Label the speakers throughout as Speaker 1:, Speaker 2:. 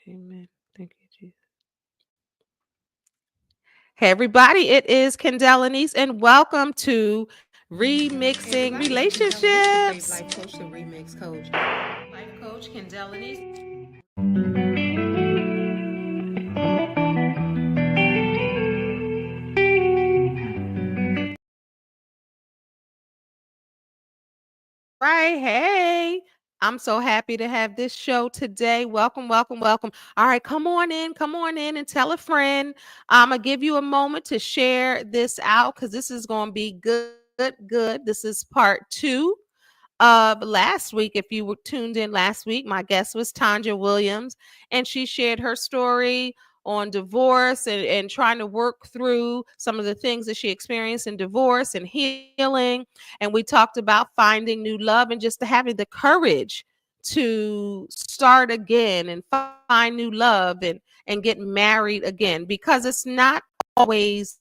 Speaker 1: Amen. Thank you, Jesus. Hey, everybody, it is Kendall Anise, and welcome to Remixing Relationships. Life coach, the remix coach. Life coach, Kendall Anise. Right. Hey, I'm so happy to have this show today. Welcome, welcome, welcome. All right, come on in and tell a friend. I'm going to give you a moment to share this out because this is going to be good, good. This is part 2 of last week. If you were tuned in last week, my guest was Tonja Williams, and she shared her story on divorce and trying to work through some of the things that she experienced in divorce and healing. And we talked about finding new love and just having the courage to start again and find new love and get married again, because it's not always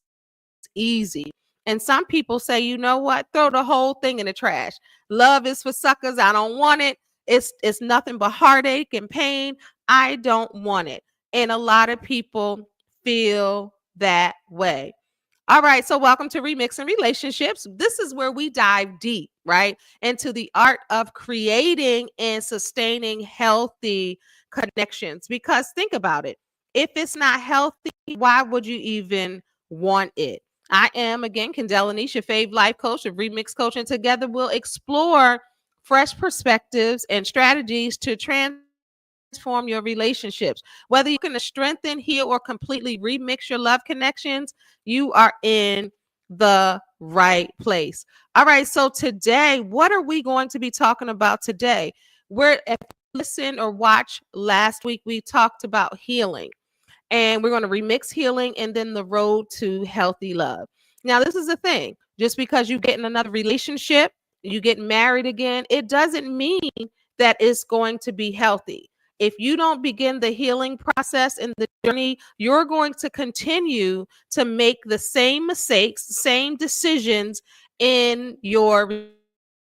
Speaker 1: easy. And some people say, you know what, throw the whole thing in the trash. Love is for suckers. I don't want it. It's nothing but heartache and pain. I don't want it. And a lot of people feel that way. All right, so welcome to Remixing Relationships. This is where we dive deep, right, into the art of creating and sustaining healthy connections. Because think about it. If it's not healthy, why would you even want it? I am, again, Kendall Anise, your fave life coach, a remix coach, and together we'll explore fresh perspectives and strategies to transform your relationships. Whether you're going to strengthen, heal, or completely remix your love connections, you are in the right place. All right, so today, what are we going to be talking about today? If you listen or watch last week, we talked about healing. And we're going to remix healing and then the road to healthy love. Now, this is the thing. Just because you get in another relationship, you get married again, it doesn't mean that it's going to be healthy. If you don't begin the healing process and the journey, you're going to continue to make the same mistakes, same decisions in your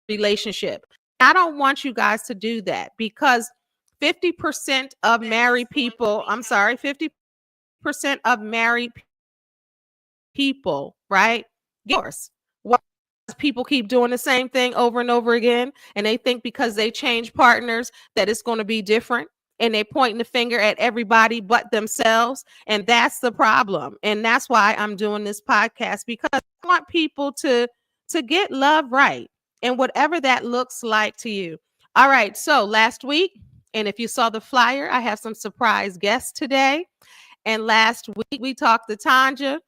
Speaker 1: relationship. I don't want you guys to do that, because 50% of married people, 50% of married people, right? Yours. Why? People keep doing the same thing over and over again, and they think because they change partners that it's going to be different, and they pointing the finger at everybody but themselves, and that's the problem. And that's why I'm doing this podcast, because I want people to get love right, and whatever that looks like to you. All right, so last week, and if you saw the flyer, I have some surprise guests today. And last week we talked to Tonja,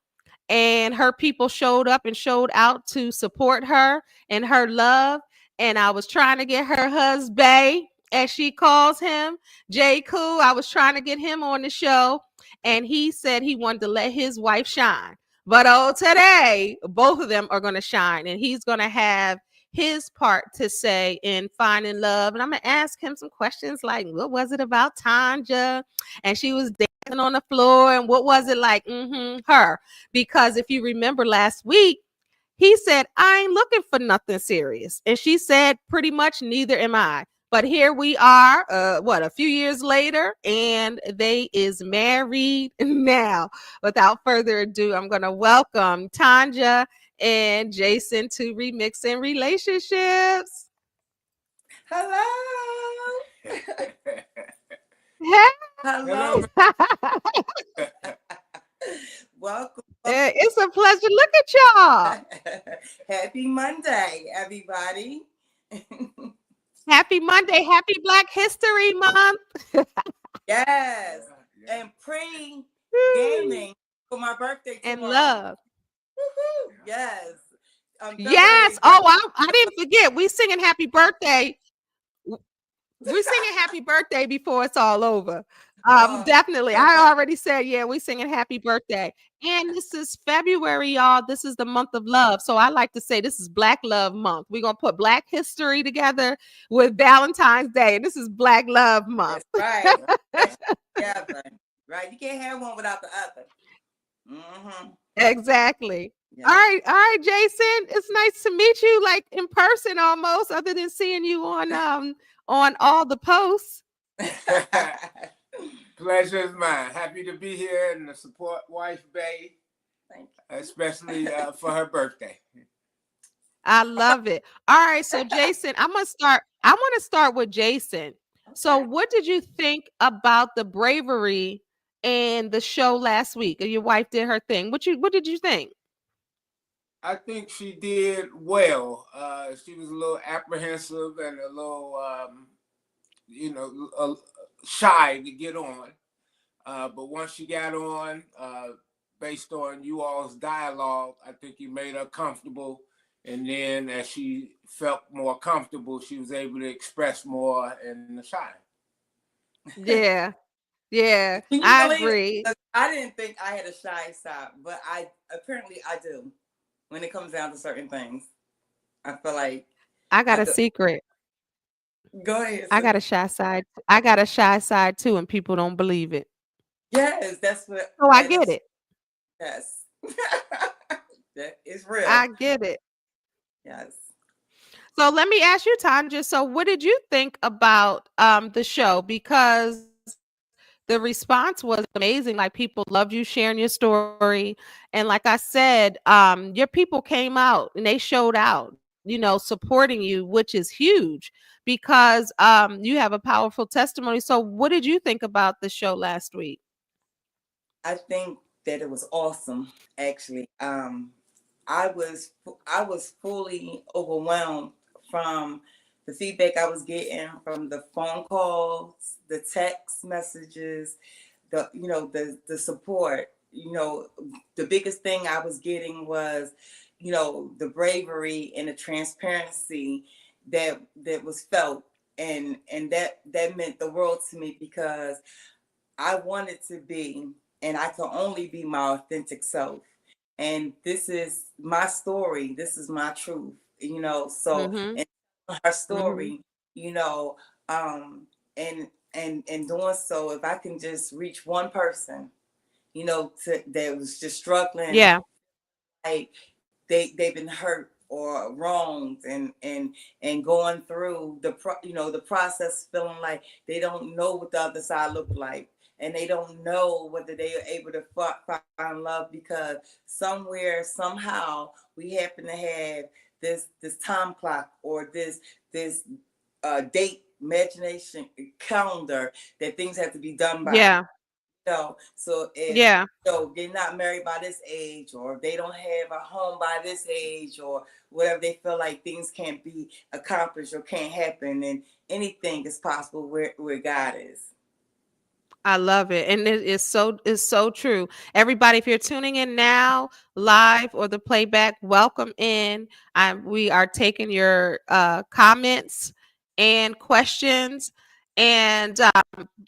Speaker 1: and her people showed up and showed out to support her and her love. And I was trying to get her husband, as she calls him, Jay Koo. I was trying to get him on the show, and he said he wanted to let his wife shine. But today, both of them are going to shine, and he's going to have his part to say in finding love. And I'm going to ask him some questions like, what was it about Tonja? And she was dancing on the floor. And what was it like? Her. Because if you remember last week, he said, I ain't looking for nothing serious. And she said, pretty much, neither am I. But here we are, a few years later, and they is married now. Without further ado, I'm going to welcome Tonja and Jason to Remixing Relationships.
Speaker 2: Hello.
Speaker 1: Hey.
Speaker 2: Hello. Welcome.
Speaker 1: It's a pleasure. Look at y'all.
Speaker 2: Happy Monday, everybody.
Speaker 1: Happy Monday. Happy Black History Month.
Speaker 2: Yes. And pre-gaming for my birthday tomorrow.
Speaker 1: And love.
Speaker 2: Woo-hoo. Yes.
Speaker 1: Yes. Oh, I didn't forget. We singing happy birthday. We're singing happy birthday before it's all over. Definitely. I already said, yeah, we're singing happy birthday. And this is February, y'all. This is the month of love. So I like to say this is Black Love Month. We're going to put Black history together with Valentine's Day. This is Black Love Month.
Speaker 2: That's right. Yeah, right. You can't have one without the other. Mm-hmm.
Speaker 1: Exactly. Yeah. All right, Jason. It's nice to meet you, like in person almost, other than seeing you on all the posts.
Speaker 3: Pleasure is mine. Happy to be here and to support wife Bay,
Speaker 2: Thank
Speaker 3: especially
Speaker 2: you.
Speaker 3: for her birthday.
Speaker 1: I love it. All right, so Jason, I want to start with Jason. So,
Speaker 2: Okay.
Speaker 1: what did you think about the bravery in the show last week? Your wife did her thing. What did you think?
Speaker 3: I think she did well. She was a little apprehensive and a little, shy to get on. But once she got on, based on you all's dialogue, I think you made her comfortable. And then as she felt more comfortable, she was able to express more in the shine.
Speaker 1: Yeah. Yeah,
Speaker 2: Can you
Speaker 1: I
Speaker 2: believe it?
Speaker 1: agree.
Speaker 2: 'Cause I didn't think I had a shy side, but I apparently I do. When it comes down to certain things, I feel like
Speaker 1: I got
Speaker 2: I
Speaker 1: a
Speaker 2: do.
Speaker 1: secret.
Speaker 2: Go ahead,
Speaker 1: I got
Speaker 2: sis.
Speaker 1: a shy side. I got a shy side too, and people don't believe it.
Speaker 2: Yes, that's what,
Speaker 1: So I
Speaker 2: and
Speaker 1: get
Speaker 2: it's
Speaker 1: it.
Speaker 2: yes, that is real.
Speaker 1: I get it.
Speaker 2: Yes,
Speaker 1: So let me ask you, Tanja. So what did you think about the show? Because the response was amazing. Like people loved you sharing your story. And like I said, your people came out and they showed out, supporting you, which is huge because you have a powerful testimony. So what did you think about the show last week?
Speaker 2: I think that it was awesome. Actually, I was fully overwhelmed from the feedback I was getting from the phone calls, the text messages, the support. The biggest thing I was getting was, the bravery and the transparency that was felt, and that meant the world to me because I wanted to be, and I can only be my authentic self. And this is my story. This is my truth. So
Speaker 1: Mm-hmm.
Speaker 2: and her
Speaker 1: Mm-hmm.
Speaker 2: story, you know, and doing so, if I can just reach one person, that was just struggling,
Speaker 1: Yeah.
Speaker 2: like they've been hurt or wronged, and going through the process, feeling like they don't know what the other side looked like, and they don't know whether they are able to find love, because somewhere, somehow, we happen to have this time clock, or this date imagination calendar, that things have to be done by.
Speaker 1: Yeah.
Speaker 2: So if
Speaker 1: Yeah.
Speaker 2: they're not married by this age, or if they don't have a home by this age, or whatever, they feel like things can't be accomplished or can't happen, and anything is possible where God is.
Speaker 1: I love it. And it's so true. Everybody, if you're tuning in now, live or the playback, welcome in. We are taking your comments and questions. And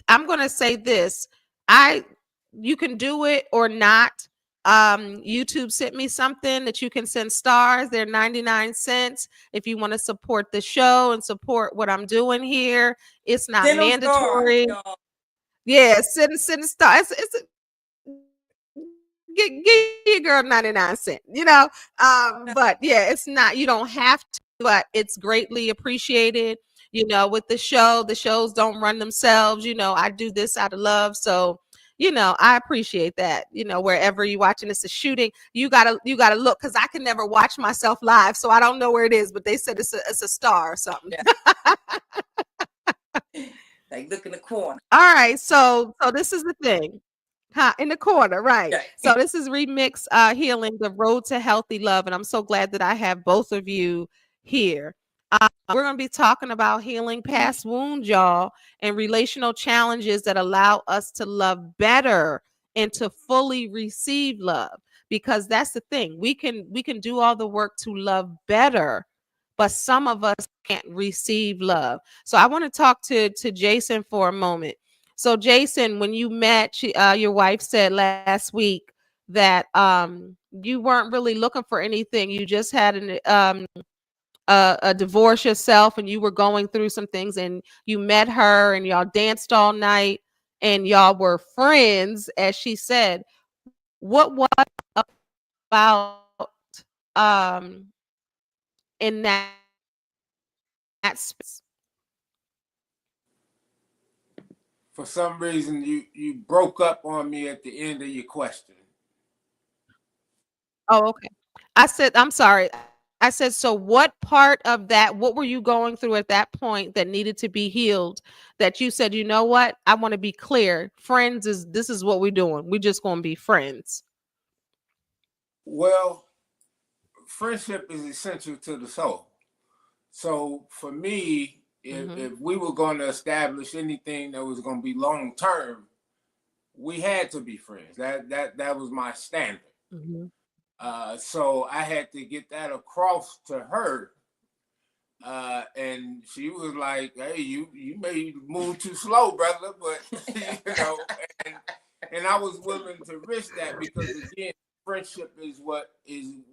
Speaker 1: I'm gonna say this. I You can do it or not. YouTube sent me something that you can send stars. They're 99 cents. If you want to support the show and support what I'm doing here, it's not
Speaker 2: Send them stars,
Speaker 1: mandatory.
Speaker 2: y'all.
Speaker 1: Yeah, send a star. Get your girl 99 cent, but yeah, it's not, you don't have to, but it's greatly appreciated. With the shows don't run themselves. I do this out of love. So, I appreciate that. Wherever you watching this, a shooting, you gotta look, because I can never watch myself live. So I don't know where it is, but they said it's a star or something.
Speaker 2: Yeah. Like, look in the corner.
Speaker 1: All right, so this is the thing. Huh, in the corner, right.
Speaker 2: Yeah.
Speaker 1: So this is Remix Healing, the Road to Healthy Love, and I'm so glad that I have both of you here. We're going to be talking about healing past wounds, y'all, and relational challenges that allow us to love better and to fully receive love. Because that's the thing. We can do all the work to love better, but some of us can't receive love. So I want to talk to Jason for a moment. So Jason, when you met, your wife said last week that you weren't really looking for anything. You just had a divorce yourself, and you were going through some things, and you met her, and y'all danced all night, and y'all were friends, as she said. What was about um in that space?
Speaker 3: for some reason you broke up on me at the end of your question.
Speaker 1: Oh, okay. I'm sorry. I said, so what part of that, what were you going through at that point that needed to be healed that you said, you know what? I want to be clear. This is what we're doing. We're just going to be friends.
Speaker 3: Well, friendship is essential to the soul. So for me,
Speaker 1: Mm-hmm.
Speaker 3: if we were going to establish anything that was going to be long term, we had to be friends. That was my standard.
Speaker 1: Mm-hmm.
Speaker 3: So I had to get that across to her, and she was like, "Hey, you may move too slow, brother," but you know, and and I was willing to risk that because again, friendship is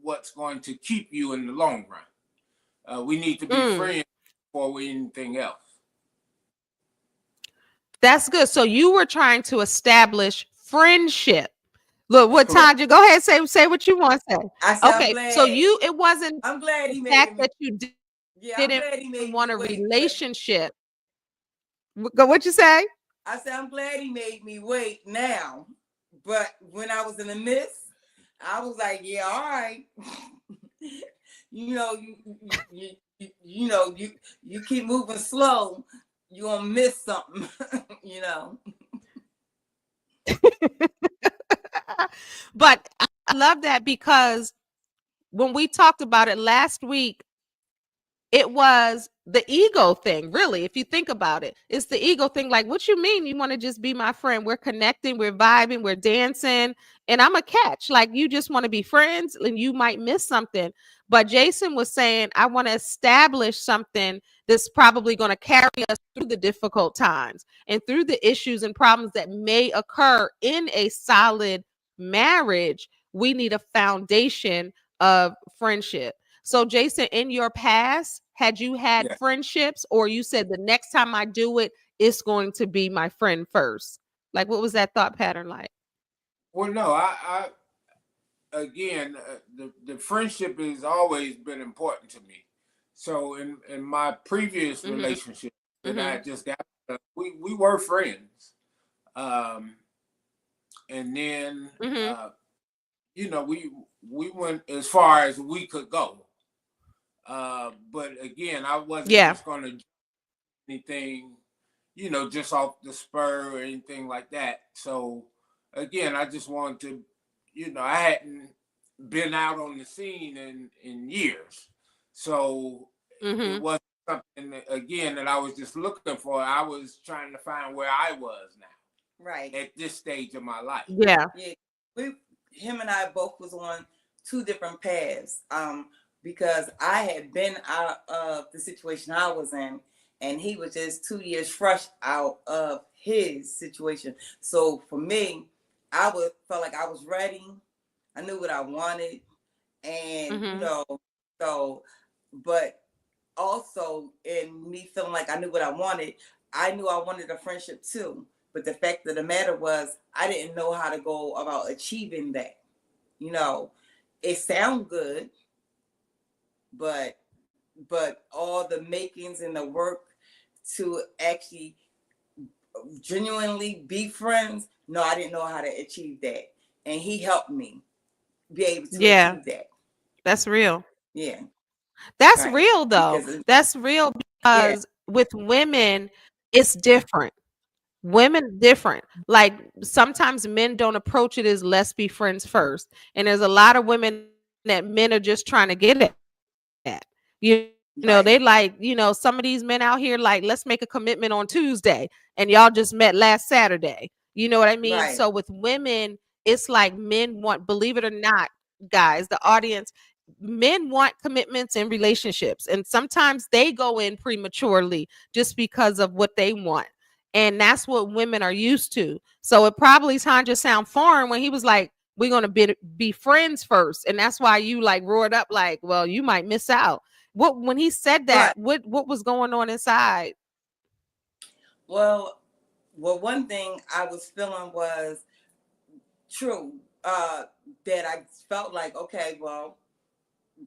Speaker 3: what's going to keep you in the long run. We need to be
Speaker 1: Mm,
Speaker 3: friends before we anything else.
Speaker 1: that's good. So you were trying to establish friendship. Look, what
Speaker 3: Correct.
Speaker 1: Tonja, go ahead, say what you want to say.
Speaker 2: I said,
Speaker 1: Okay, so it wasn't
Speaker 2: I'm glad
Speaker 1: the
Speaker 2: he made
Speaker 1: fact
Speaker 2: me.
Speaker 1: that you
Speaker 2: Yeah, I'm
Speaker 1: didn't
Speaker 2: glad he made
Speaker 1: want a
Speaker 2: me wait. But
Speaker 1: relationship. Go, what you say?
Speaker 2: I said, I'm glad he made me wait now. But when I was in the midst, I was like, yeah, all right. you know, you keep moving slow, you're gonna miss something, you know.
Speaker 1: But I love that because when we talked about it last week, it was the ego thing, really. If you think about it, it's the ego thing. Like, what you mean you want to just be my friend? We're connecting, we're vibing, we're dancing, and I'm a catch. Like, you just want to be friends and you might miss something. But Jason was saying, I want to establish something that's probably going to carry us through the difficult times and through the issues and problems that may occur in a solid marriage. We need a foundation of friendship. So, Jason, in your past, had you had
Speaker 3: Yeah.
Speaker 1: friendships, or you said the next time I do it, it's going to be my friend first? Like, what was that thought pattern like?
Speaker 3: Well, no, I again, the friendship has always been important to me. So in my previous
Speaker 1: Mm-hmm.
Speaker 3: relationship that
Speaker 1: Mm-hmm.
Speaker 3: I just got, we were friends, um, and then
Speaker 1: Mm-hmm.
Speaker 3: you know we went as far as we could go. But again, I wasn't
Speaker 1: Yeah.
Speaker 3: just going to do anything, you know, just off the spur or anything like that. So again, I just wanted to, you know, I hadn't been out on the scene in years, so it
Speaker 1: Mm-hmm.
Speaker 3: wasn't something that, again, that I was just looking for. I was trying to find where I was
Speaker 2: Right.
Speaker 3: now at this stage of my life.
Speaker 1: Yeah.
Speaker 2: Yeah. Him and I both was on two different paths. Because I had been out of the situation I was in, and he was just 2 years fresh out of his situation. So for me, felt like I was ready. I knew what I wanted, and
Speaker 1: Mm-hmm.
Speaker 2: so, but also in me feeling like I knew what I knew I wanted a friendship too. But the fact of the matter was, I didn't know how to go about achieving that. You know, it sounded good, but all the makings and the work to actually genuinely be friends, no, I didn't know how to achieve that, and he helped me be able to
Speaker 1: Yeah.
Speaker 2: achieve that.
Speaker 1: That's real.
Speaker 2: Yeah,
Speaker 1: That's
Speaker 2: right.
Speaker 1: real, though.
Speaker 2: Because
Speaker 1: That's real
Speaker 2: yeah,
Speaker 1: because with women, it's different. Women different. Like, sometimes men don't approach it as let's be friends first. And there's a lot of women that men are just trying to get at. They like, some of
Speaker 2: right,
Speaker 1: these men out here like, let's make a commitment on Tuesday, and y'all just met last Saturday. You know what I mean? So with
Speaker 2: right,
Speaker 1: women, it's like men want, believe it or not, guys, the audience, men want commitments in relationships, and sometimes they go in prematurely just because of what they want. And that's what women are used to. So it probably Tanja sound foreign when he was like, we're gonna be friends first. And that's why you like roared up like, well, you might miss out. What When he said that,
Speaker 2: right.
Speaker 1: what was going on inside?
Speaker 2: Well, one thing I was feeling was true. That I felt like, okay, well,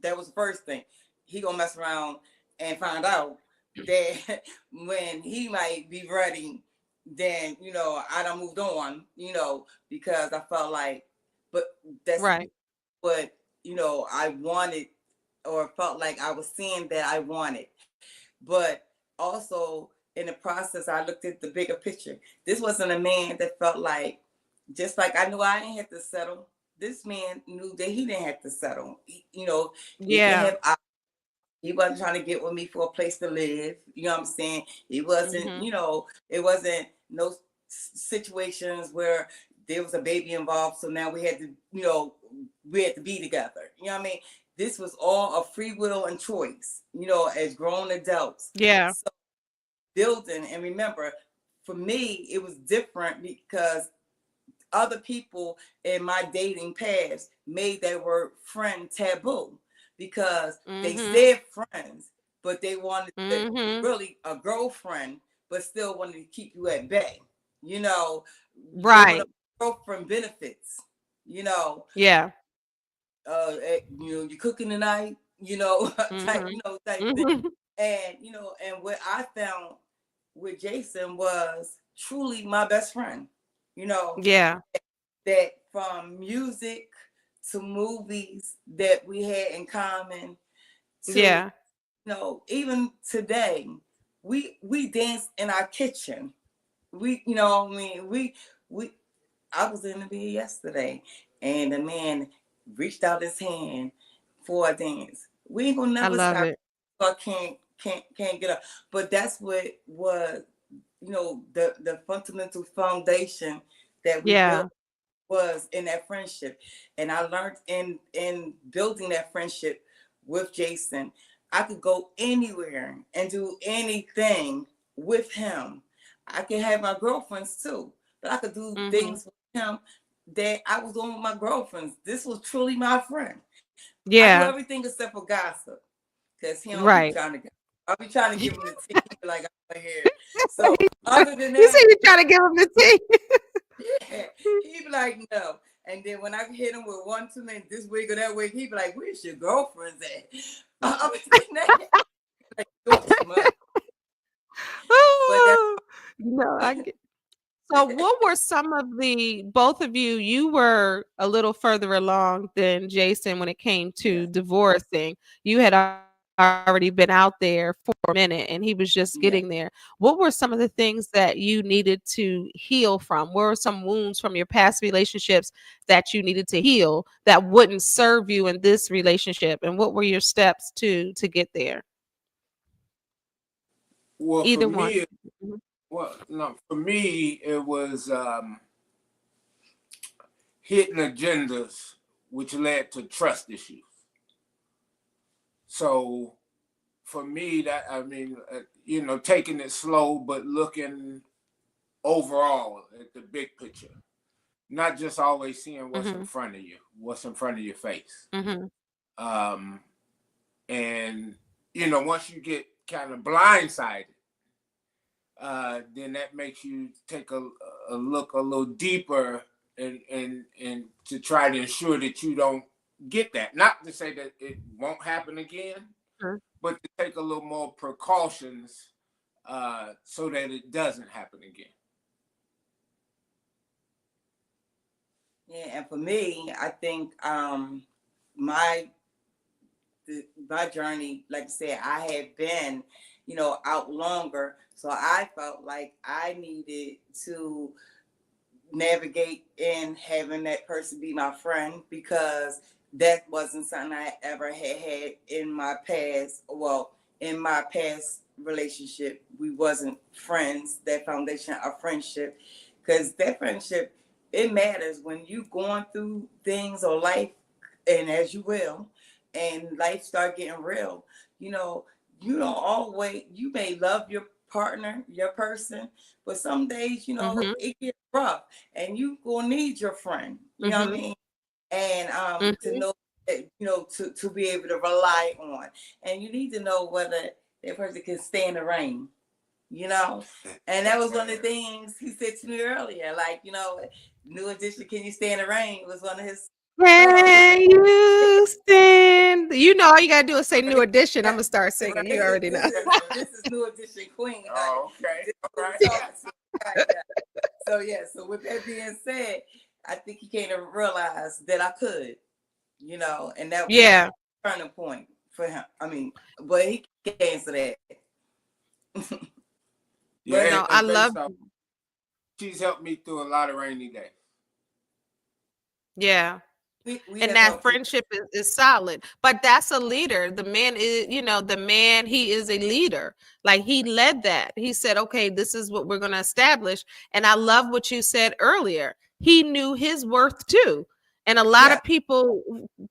Speaker 2: that was the first thing. He gonna mess around and find out that when he might be ready, then I done moved on, because I felt like, but that's
Speaker 1: Right.
Speaker 2: what I wanted, or felt like I was seeing that I wanted. But also in the process, I looked at the bigger picture. This wasn't a man that felt like, just like I knew I didn't have to settle, this man knew that he didn't have to settle. He can
Speaker 1: Yeah.
Speaker 2: have, he wasn't trying to get with me for a place to live. You know what I'm saying? He wasn't,
Speaker 1: Mhm.
Speaker 2: it wasn't no situations where there was a baby involved. So now we had to, we had to be together. You know what I mean? This was all a free will and choice, as grown adults.
Speaker 1: Yeah.
Speaker 2: So building, and remember, for me, it was different because other people in my dating past made that word friend taboo, because they
Speaker 1: Mhm.
Speaker 2: said friends, but they wanted to
Speaker 1: Mhm.
Speaker 2: really a girlfriend, but still wanted to keep you at bay. You know, they want a
Speaker 1: Right.
Speaker 2: girlfriend benefits. You know,
Speaker 1: Yeah.
Speaker 2: you're cooking tonight. Type,
Speaker 1: Mhm.
Speaker 2: type thing.
Speaker 1: Mhm.
Speaker 2: And and what I found with Jason was truly my best friend. You know,
Speaker 1: Yeah.
Speaker 2: that from music to movies that we had in common to,
Speaker 1: Yeah.
Speaker 2: even today, we dance in our kitchen. We I was in the bed yesterday, and the man reached out his hand for a dance. We ain't gonna
Speaker 1: I
Speaker 2: never
Speaker 1: love
Speaker 2: stop.
Speaker 1: it.
Speaker 2: I can't get up. But that's what was, the fundamental foundation that we built
Speaker 1: Yeah.
Speaker 2: was in that friendship. And I learned in building that friendship with Jason, I could go anywhere and do anything with him. I could have my girlfriends too, but I could do
Speaker 1: Mhm.
Speaker 2: things with him that I was doing with my girlfriends. This was truly my friend. I do
Speaker 1: Yeah.
Speaker 2: everything except for gossip, because he don't be
Speaker 1: Right.
Speaker 2: trying to. I'll be trying to give him the tea. He be like, I'm here. So other than
Speaker 1: You see
Speaker 2: that,
Speaker 1: you trying to give him the tea.
Speaker 2: yeah, he be like, no. And then when I hit him with one too many, this week or that week, he be like, where's your girlfriends at? I'm like, doing too much. But that's
Speaker 1: Oh, no, I get. So what were some of the both of you were a little further along than Jason when it came
Speaker 2: yeah,
Speaker 1: to divorcing. You had already been out there for a minute and he was just getting there.
Speaker 2: yeah.
Speaker 1: What were some of the things that you needed to heal from? What were some wounds from your past relationships that you needed to heal that wouldn't serve you in this relationship? And what were your steps to get there?
Speaker 3: Well, for
Speaker 1: Either
Speaker 3: me,
Speaker 1: one. Mhm.
Speaker 3: well, no, for me, it was hidden agendas, which led to trust issues. So for me, that I mean, taking it slow, but looking overall at the big picture, not just always seeing what's in
Speaker 1: Mhm.
Speaker 3: front of you, what's in front of your face.
Speaker 1: Mhm.
Speaker 3: Um, and once you get kind of blindsided, then that makes you take a look a little deeper and to try to ensure that you don't get that. Not to say that it won't happen again,
Speaker 1: Mhm.
Speaker 3: but to take a little more precautions so that it doesn't happen again.
Speaker 2: Yeah, and for me, I think my my journey, like I said, I had been, out longer, so I felt like I needed to navigate in having that person be my friend, because that wasn't something I ever had in my past. Well, in my past relationship, we wasn't friends. That foundation of friendship, because that friendship, it matters when you going through things or life, and as you will, and life start getting real. You know, you don't always. You may love your partner, your person, but some days,
Speaker 1: Mhm.
Speaker 2: it gets rough, and you gonna need your friend. You know what I
Speaker 1: Mhm.
Speaker 2: mean? And to
Speaker 1: Mhm.
Speaker 2: know that, to be able to rely on, and you need to know whether that person can stand the rain. You know, and that was one of the things he said to me earlier. Like, New Edition, can you stand the rain? Was one of his.
Speaker 1: Can you stand? You know, all you gotta do is say New Edition. I'm gonna start singing. You
Speaker 2: Right.
Speaker 1: already know.
Speaker 2: This is New Edition Queen.
Speaker 3: Oh, okay.
Speaker 2: This is
Speaker 3: All
Speaker 2: what
Speaker 3: right.
Speaker 2: we talking about. Right, yeah. So yeah, so with that being said, I think he came to realize that I could, and that was
Speaker 1: Yeah.
Speaker 2: a turning point for him. I mean, but he can't answer that.
Speaker 3: Yeah,
Speaker 2: But
Speaker 1: No, I
Speaker 3: and
Speaker 1: love.
Speaker 3: based off, she's helped me through a lot of rainy days.
Speaker 1: Yeah.
Speaker 2: we
Speaker 1: And
Speaker 2: have
Speaker 1: that
Speaker 2: helped you.
Speaker 1: friendship is solid, but that's a leader. The man is, the man, he is a leader. Like, he led that. He said, okay, this is what we're going to establish. And I love what you said earlier. He knew his worth too. And a lot
Speaker 2: Yeah.
Speaker 1: of people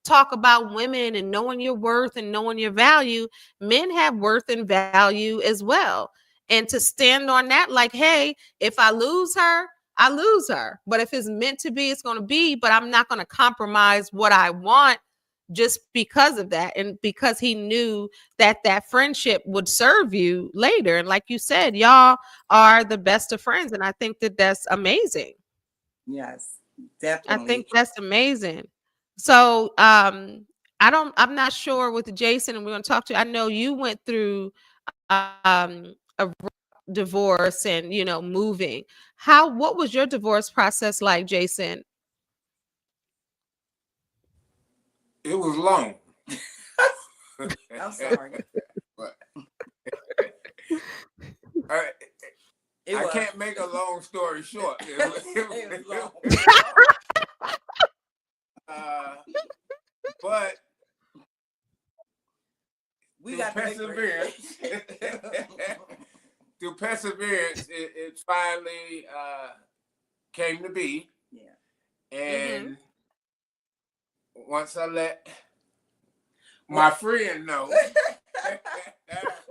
Speaker 1: talk about women and knowing your worth and knowing your value. Men have worth and value as well. And to stand on that, like, hey, if I lose her, I lose her. But if it's meant to be, it's going to be. But I'm not going to compromise what I want just because of that. And because he knew that that friendship would serve you later. And like you said, y'all are the best of friends. And I think that that's amazing.
Speaker 2: Yes,
Speaker 1: I
Speaker 2: definitely.
Speaker 1: think that's amazing. So, I'm not sure with Jason, and we're going to talk to, I know you went through a divorce and, moving. What was your divorce process like, Jason?
Speaker 3: It was long.
Speaker 2: I'm sorry.
Speaker 3: But, uh,
Speaker 2: It
Speaker 3: I
Speaker 2: was.
Speaker 3: can't make a long story short.
Speaker 2: It was long.
Speaker 3: Uh, but
Speaker 2: We
Speaker 3: through
Speaker 2: got to make
Speaker 3: perseverance, through perseverance, it finally came to be.
Speaker 2: Yeah.
Speaker 3: And once I let my friend know.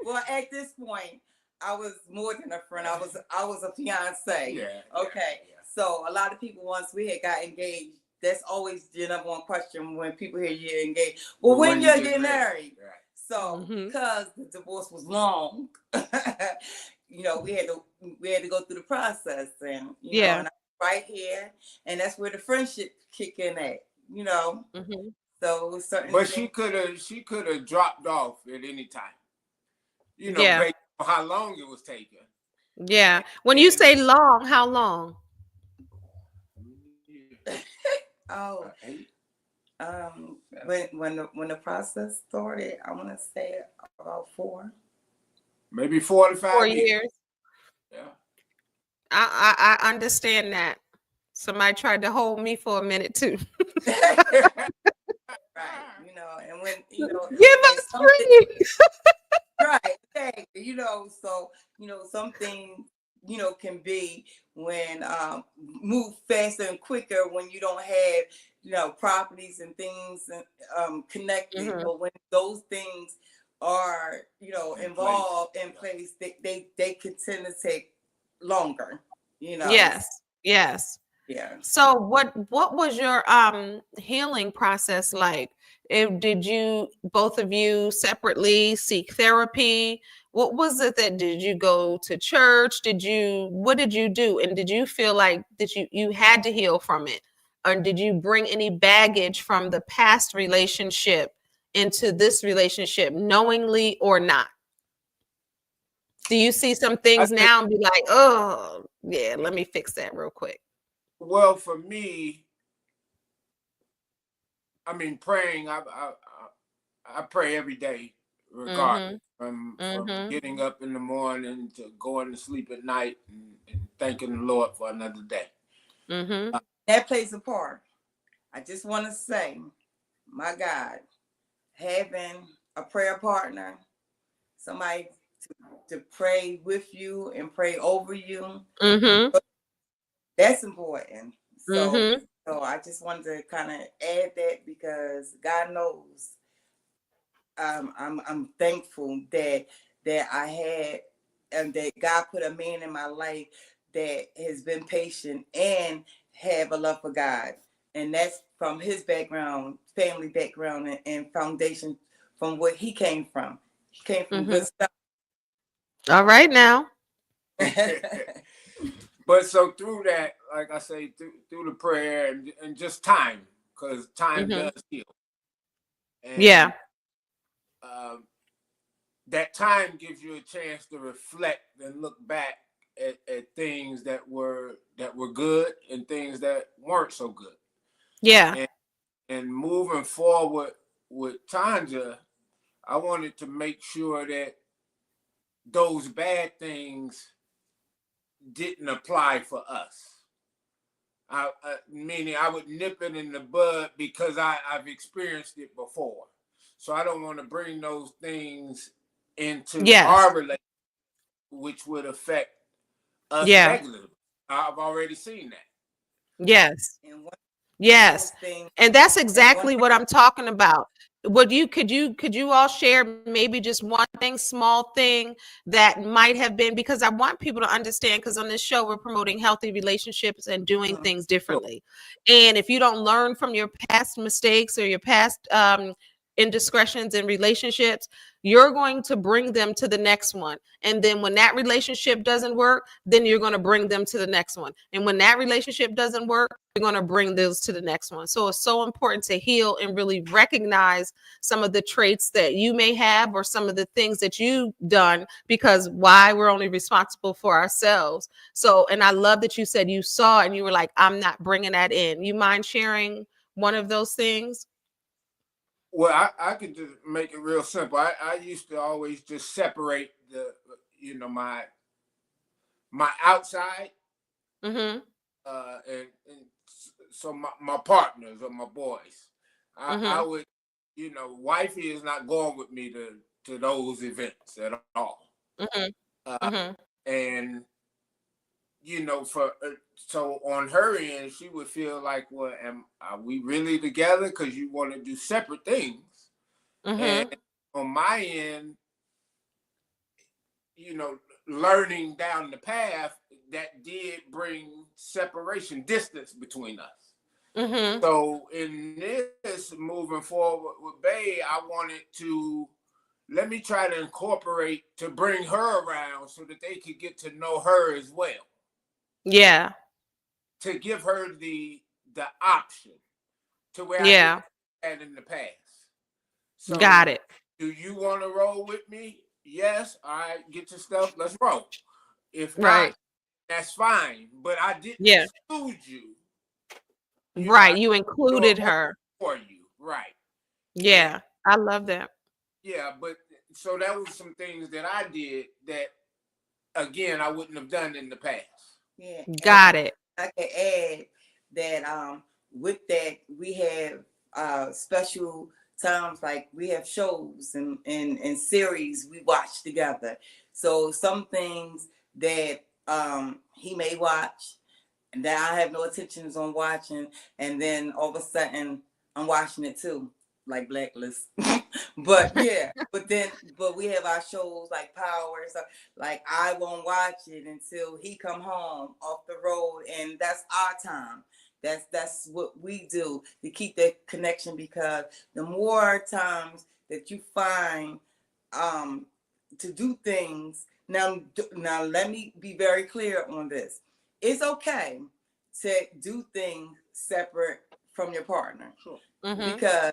Speaker 2: Well, at this point, I was more than a friend. I was a fiance.
Speaker 3: Yeah.
Speaker 2: Okay.
Speaker 3: Yeah.
Speaker 2: So a lot of people, once we had got engaged, that's always the number one question when people hear you're engaged. Well, when you get married?
Speaker 3: Right.
Speaker 2: So because the divorce was long, we had to go through the process, and and I was right here, and that's where the friendship kick in at. So it was certain.
Speaker 3: But she could have dropped off at any time.
Speaker 1: Yeah.
Speaker 3: Based on how long it was taking.
Speaker 1: Yeah. When you say long, how long?
Speaker 2: Oh, when the process started, I want to say about 4.
Speaker 3: Maybe 4 to 5
Speaker 1: 4 years.
Speaker 3: Yeah.
Speaker 1: I understand that. Somebody tried to hold me for a minute too.
Speaker 2: Right. And when
Speaker 1: give us 3.
Speaker 2: right. So something can be when move faster and quicker when you don't have properties and things connected. But when those things are involved in place, they can tend to take longer.
Speaker 1: Yes. Yes.
Speaker 2: Yeah.
Speaker 1: So what was your healing process like? Did you, both of you separately, seek therapy? What was it that, did you go to church? What did you do? And did you feel like that you had to heal from it? Or did you bring any baggage from the past relationship into this relationship, knowingly or not? Do you see some things now and be like, oh yeah, let me fix that real quick?
Speaker 3: Well, for me, I mean, praying. I pray every day, regardless, from getting up in the morning to going to sleep at night, and thanking the Lord for another day.
Speaker 2: That plays a part. I just want to say, my God, having a prayer partner, somebody to pray with you and pray over you, that's important. So I just wanted to kind of add that because God knows. I'm thankful that I had, and that God put a man in my life that has been patient and have a love for God, and that's from his background, family background, and foundation from what he came from. He came from good stuff.
Speaker 1: All right now.
Speaker 3: But so through that, like I say, through the prayer and just time, because time
Speaker 1: Mm-hmm.
Speaker 3: does heal. And
Speaker 1: Yeah.
Speaker 3: um, that time gives you a chance to reflect and look back at things that were good and things that weren't so good.
Speaker 1: Yeah.
Speaker 3: And moving forward with Tonja, I wanted to make sure that those bad things didn't apply for us. Meaning I would nip it in the bud because I've experienced it before. So I don't want to bring those things into
Speaker 1: Yes.
Speaker 3: our relationship, which would affect us
Speaker 1: Yeah.
Speaker 3: negatively. I've already seen that.
Speaker 1: Yes.
Speaker 2: And one of those
Speaker 1: Yes.
Speaker 2: things,
Speaker 1: And that's
Speaker 2: and one
Speaker 1: exactly what I'm talking about. Would you could you all share maybe just one thing, small thing that might have been, because I want people to understand, because on this show we're promoting healthy relationships and doing
Speaker 2: Mhm.
Speaker 1: things
Speaker 3: Sure.
Speaker 1: differently. And if you don't learn from your past mistakes or your past indiscretions in relationships, you're going to bring them to the next one. And then when that relationship doesn't work, then you're going to bring them to the next one. And when that relationship doesn't work, you're going to bring those to the next one. So it's so important to heal and really recognize some of the traits that you may have or some of the things that you've done, because why, we're only responsible for ourselves. So, and I love that you said you saw and you were like, I'm not bringing that in. You mind sharing one of those things?
Speaker 3: Well, I could just make it real simple. I used to always just separate the, my outside,
Speaker 1: Mm-hmm.
Speaker 3: and so my partners or my boys. I
Speaker 1: Mm-hmm.
Speaker 3: would, wifey is not going with me to those events at all.
Speaker 1: Mm-hmm.
Speaker 3: Uh,
Speaker 1: Mm-hmm.
Speaker 3: and for so on her end, she would feel like, well, are we really together? Because you want to do separate things. And
Speaker 1: Mm-hmm.
Speaker 3: on my end, you know, learning down the path, that did bring separation, distance between us.
Speaker 1: Mm-hmm.
Speaker 3: So in this moving forward with Bay, I wanted to let me try to incorporate to bring her around so that they could get to know her as well.
Speaker 1: Yeah.
Speaker 3: To give her the option to where I didn't
Speaker 1: Yeah.
Speaker 3: have that in the past.
Speaker 1: Got
Speaker 3: So
Speaker 1: it.
Speaker 3: do you want to roll with me? Yes. All right, get your stuff. Let's roll. If not,
Speaker 1: Right.
Speaker 3: that's fine. But I didn't
Speaker 1: Yeah.
Speaker 3: exclude you. I
Speaker 1: Right.
Speaker 3: left
Speaker 1: You
Speaker 3: the door
Speaker 1: included
Speaker 3: open
Speaker 1: her.
Speaker 3: for you. Right. And
Speaker 1: Yeah. I love that.
Speaker 3: yeah, but so that was some things that I did that again I wouldn't have done in the past.
Speaker 2: yeah, and
Speaker 1: Got it.
Speaker 2: I can add that with that we have special times, like we have shows and series we watch together. So some things that he may watch that I have no intentions on watching, and then all of a sudden I'm watching it too, like Blacklist. But yeah, but we have our shows like Power and stuff. Like I won't watch it until he come home off the road, and that's our time. That's what we do to keep that connection, because the more times that you find um to do things now let me be very clear on this. It's okay to do things separate from your partner,
Speaker 3: Sure.
Speaker 1: Mm-hmm.
Speaker 2: because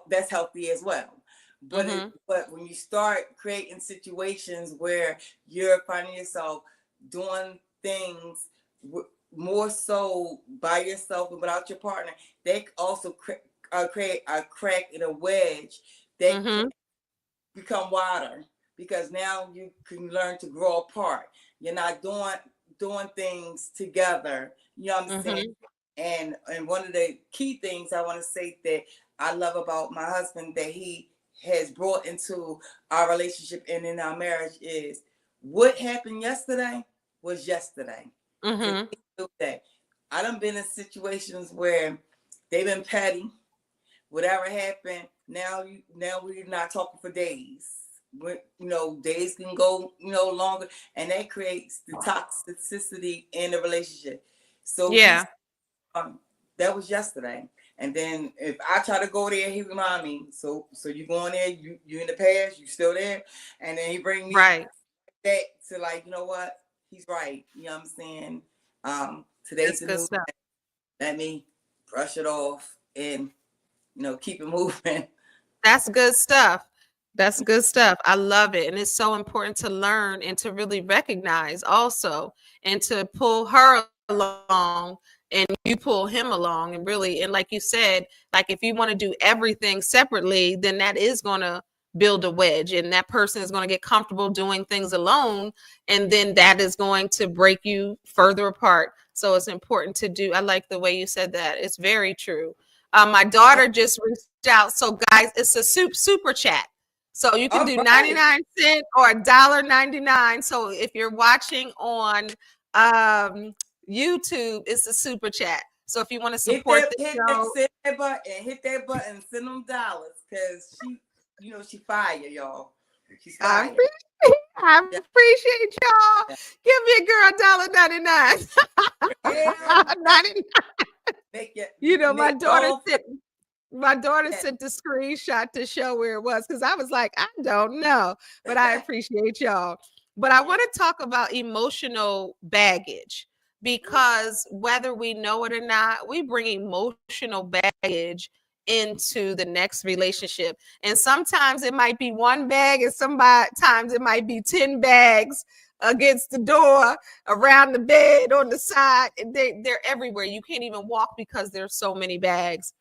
Speaker 2: that's healthy as well.
Speaker 1: Mm-hmm.
Speaker 2: But when you start creating situations where you're finding yourself doing things more so by yourself and without your partner, they also create a crack in a wedge that can
Speaker 1: Mm-hmm.
Speaker 2: become wider, because now you can learn to grow apart. You're not doing things together. You know what I'm saying?
Speaker 1: Mm-hmm.
Speaker 2: And one of the key things I want to say that I love about my husband that he has brought into our relationship and in our marriage is what happened yesterday was yesterday. Today
Speaker 1: Mm-hmm.
Speaker 2: is today. I done been in situations where they've been petty. Whatever happened, now we're not talking for days. Days can go longer, and that creates the toxicity in the relationship. So we
Speaker 1: Yeah.
Speaker 2: that was yesterday. And then if I try to go there, he remind me. So you going there? You in the past? You still there? And then he bring me
Speaker 1: Right.
Speaker 2: back to, like, you know what? He's right. You know what I'm saying? Today's
Speaker 1: That's
Speaker 2: the
Speaker 1: good
Speaker 2: new.
Speaker 1: stuff.
Speaker 2: Let me. brush it off and, keep it moving.
Speaker 1: That's good stuff. That's good stuff. I love it. And it's so important to learn and to really recognize also and to pull her along and you pull him along and really, and like you said, like if you want to do everything separately, then that is going to build a wedge and that person is going to get comfortable doing things alone. And then that is going to break you further apart. So it's important to do. I like the way you said that. It's very true. My daughter just reached out. So guys, it's a super chat. So you can
Speaker 2: All
Speaker 1: do
Speaker 2: right.
Speaker 1: 99 cents or $1.99. So if you're watching on YouTube, it's a super chat. So if you want to support the show,
Speaker 2: Hit that button, send them dollars, cause she fire, y'all. She's
Speaker 1: I
Speaker 2: fire.
Speaker 1: appreciate, I
Speaker 2: Yeah,
Speaker 1: appreciate y'all.
Speaker 2: yeah.
Speaker 1: Give me a girl
Speaker 2: Yeah.
Speaker 1: $1.99. 99.
Speaker 2: Make it
Speaker 1: You know,
Speaker 2: make all
Speaker 1: my daughter
Speaker 2: yeah.
Speaker 1: sent the screenshot to show where it was because I was like, I don't know, but I appreciate y'all. But I want to talk about emotional baggage because whether we know it or not, we bring emotional baggage into the next relationship. And sometimes it might be one bag, and sometimes it might be 10 bags against the door, around the bed, on the side. They're everywhere. You can't even walk because there's so many bags.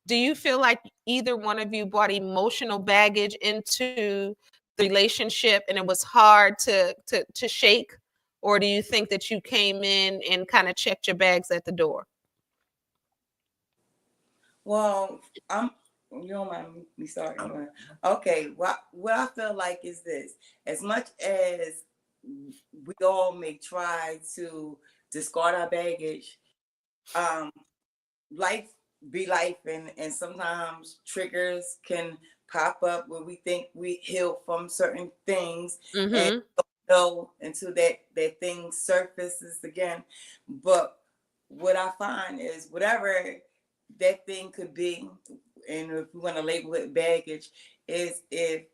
Speaker 1: Do you feel like either one of you brought emotional baggage into the relationship and it was hard to shake? Or do you think that you came in and kind of checked your bags at the door?
Speaker 2: Well, I'm you don't mind me starting. Okay, what I feel like is this. As much as we all may try to discard our baggage, um, life be life, and sometimes triggers can pop up where we think we heal from certain things and
Speaker 1: Mm-hmm.
Speaker 2: go until that thing surfaces again. But what I find is whatever that thing could be, and if we want to label it baggage, is if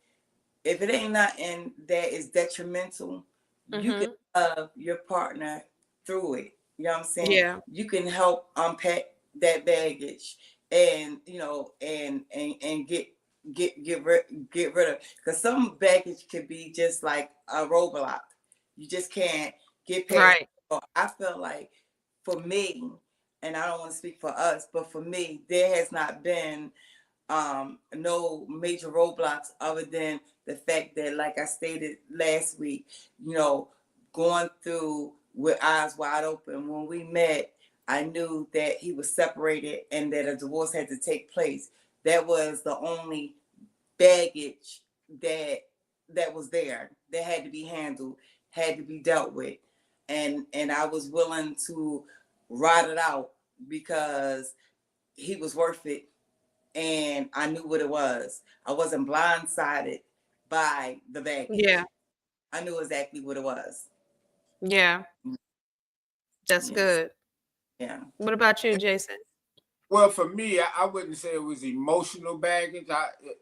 Speaker 2: it ain't nothing that is detrimental, you can
Speaker 1: Mm-hmm.
Speaker 2: love your partner through it. You know what I'm saying?
Speaker 1: Yeah.
Speaker 2: You can help unpack that baggage, and and get rid of, because some baggage could be just like a roadblock. You just can't get past.
Speaker 1: Right.
Speaker 2: So I feel like for me, and I don't want to speak for us, but for me, there has not been no major roadblocks other than the fact that, like I stated last week, you know, going through with eyes wide open. When we met, I knew that he was separated and that a divorce had to take place. That was the only baggage that was there, that had to be handled, had to be dealt with, and I was willing to ride it out because he was worth it, and I knew what it was. I wasn't blindsided by the baggage.
Speaker 1: Yeah.
Speaker 2: I knew exactly what it was.
Speaker 1: Yeah. That's
Speaker 2: Yes.
Speaker 1: good.
Speaker 2: Yeah.
Speaker 1: What about you, Jason?
Speaker 3: Well, for me, I wouldn't say it was emotional baggage.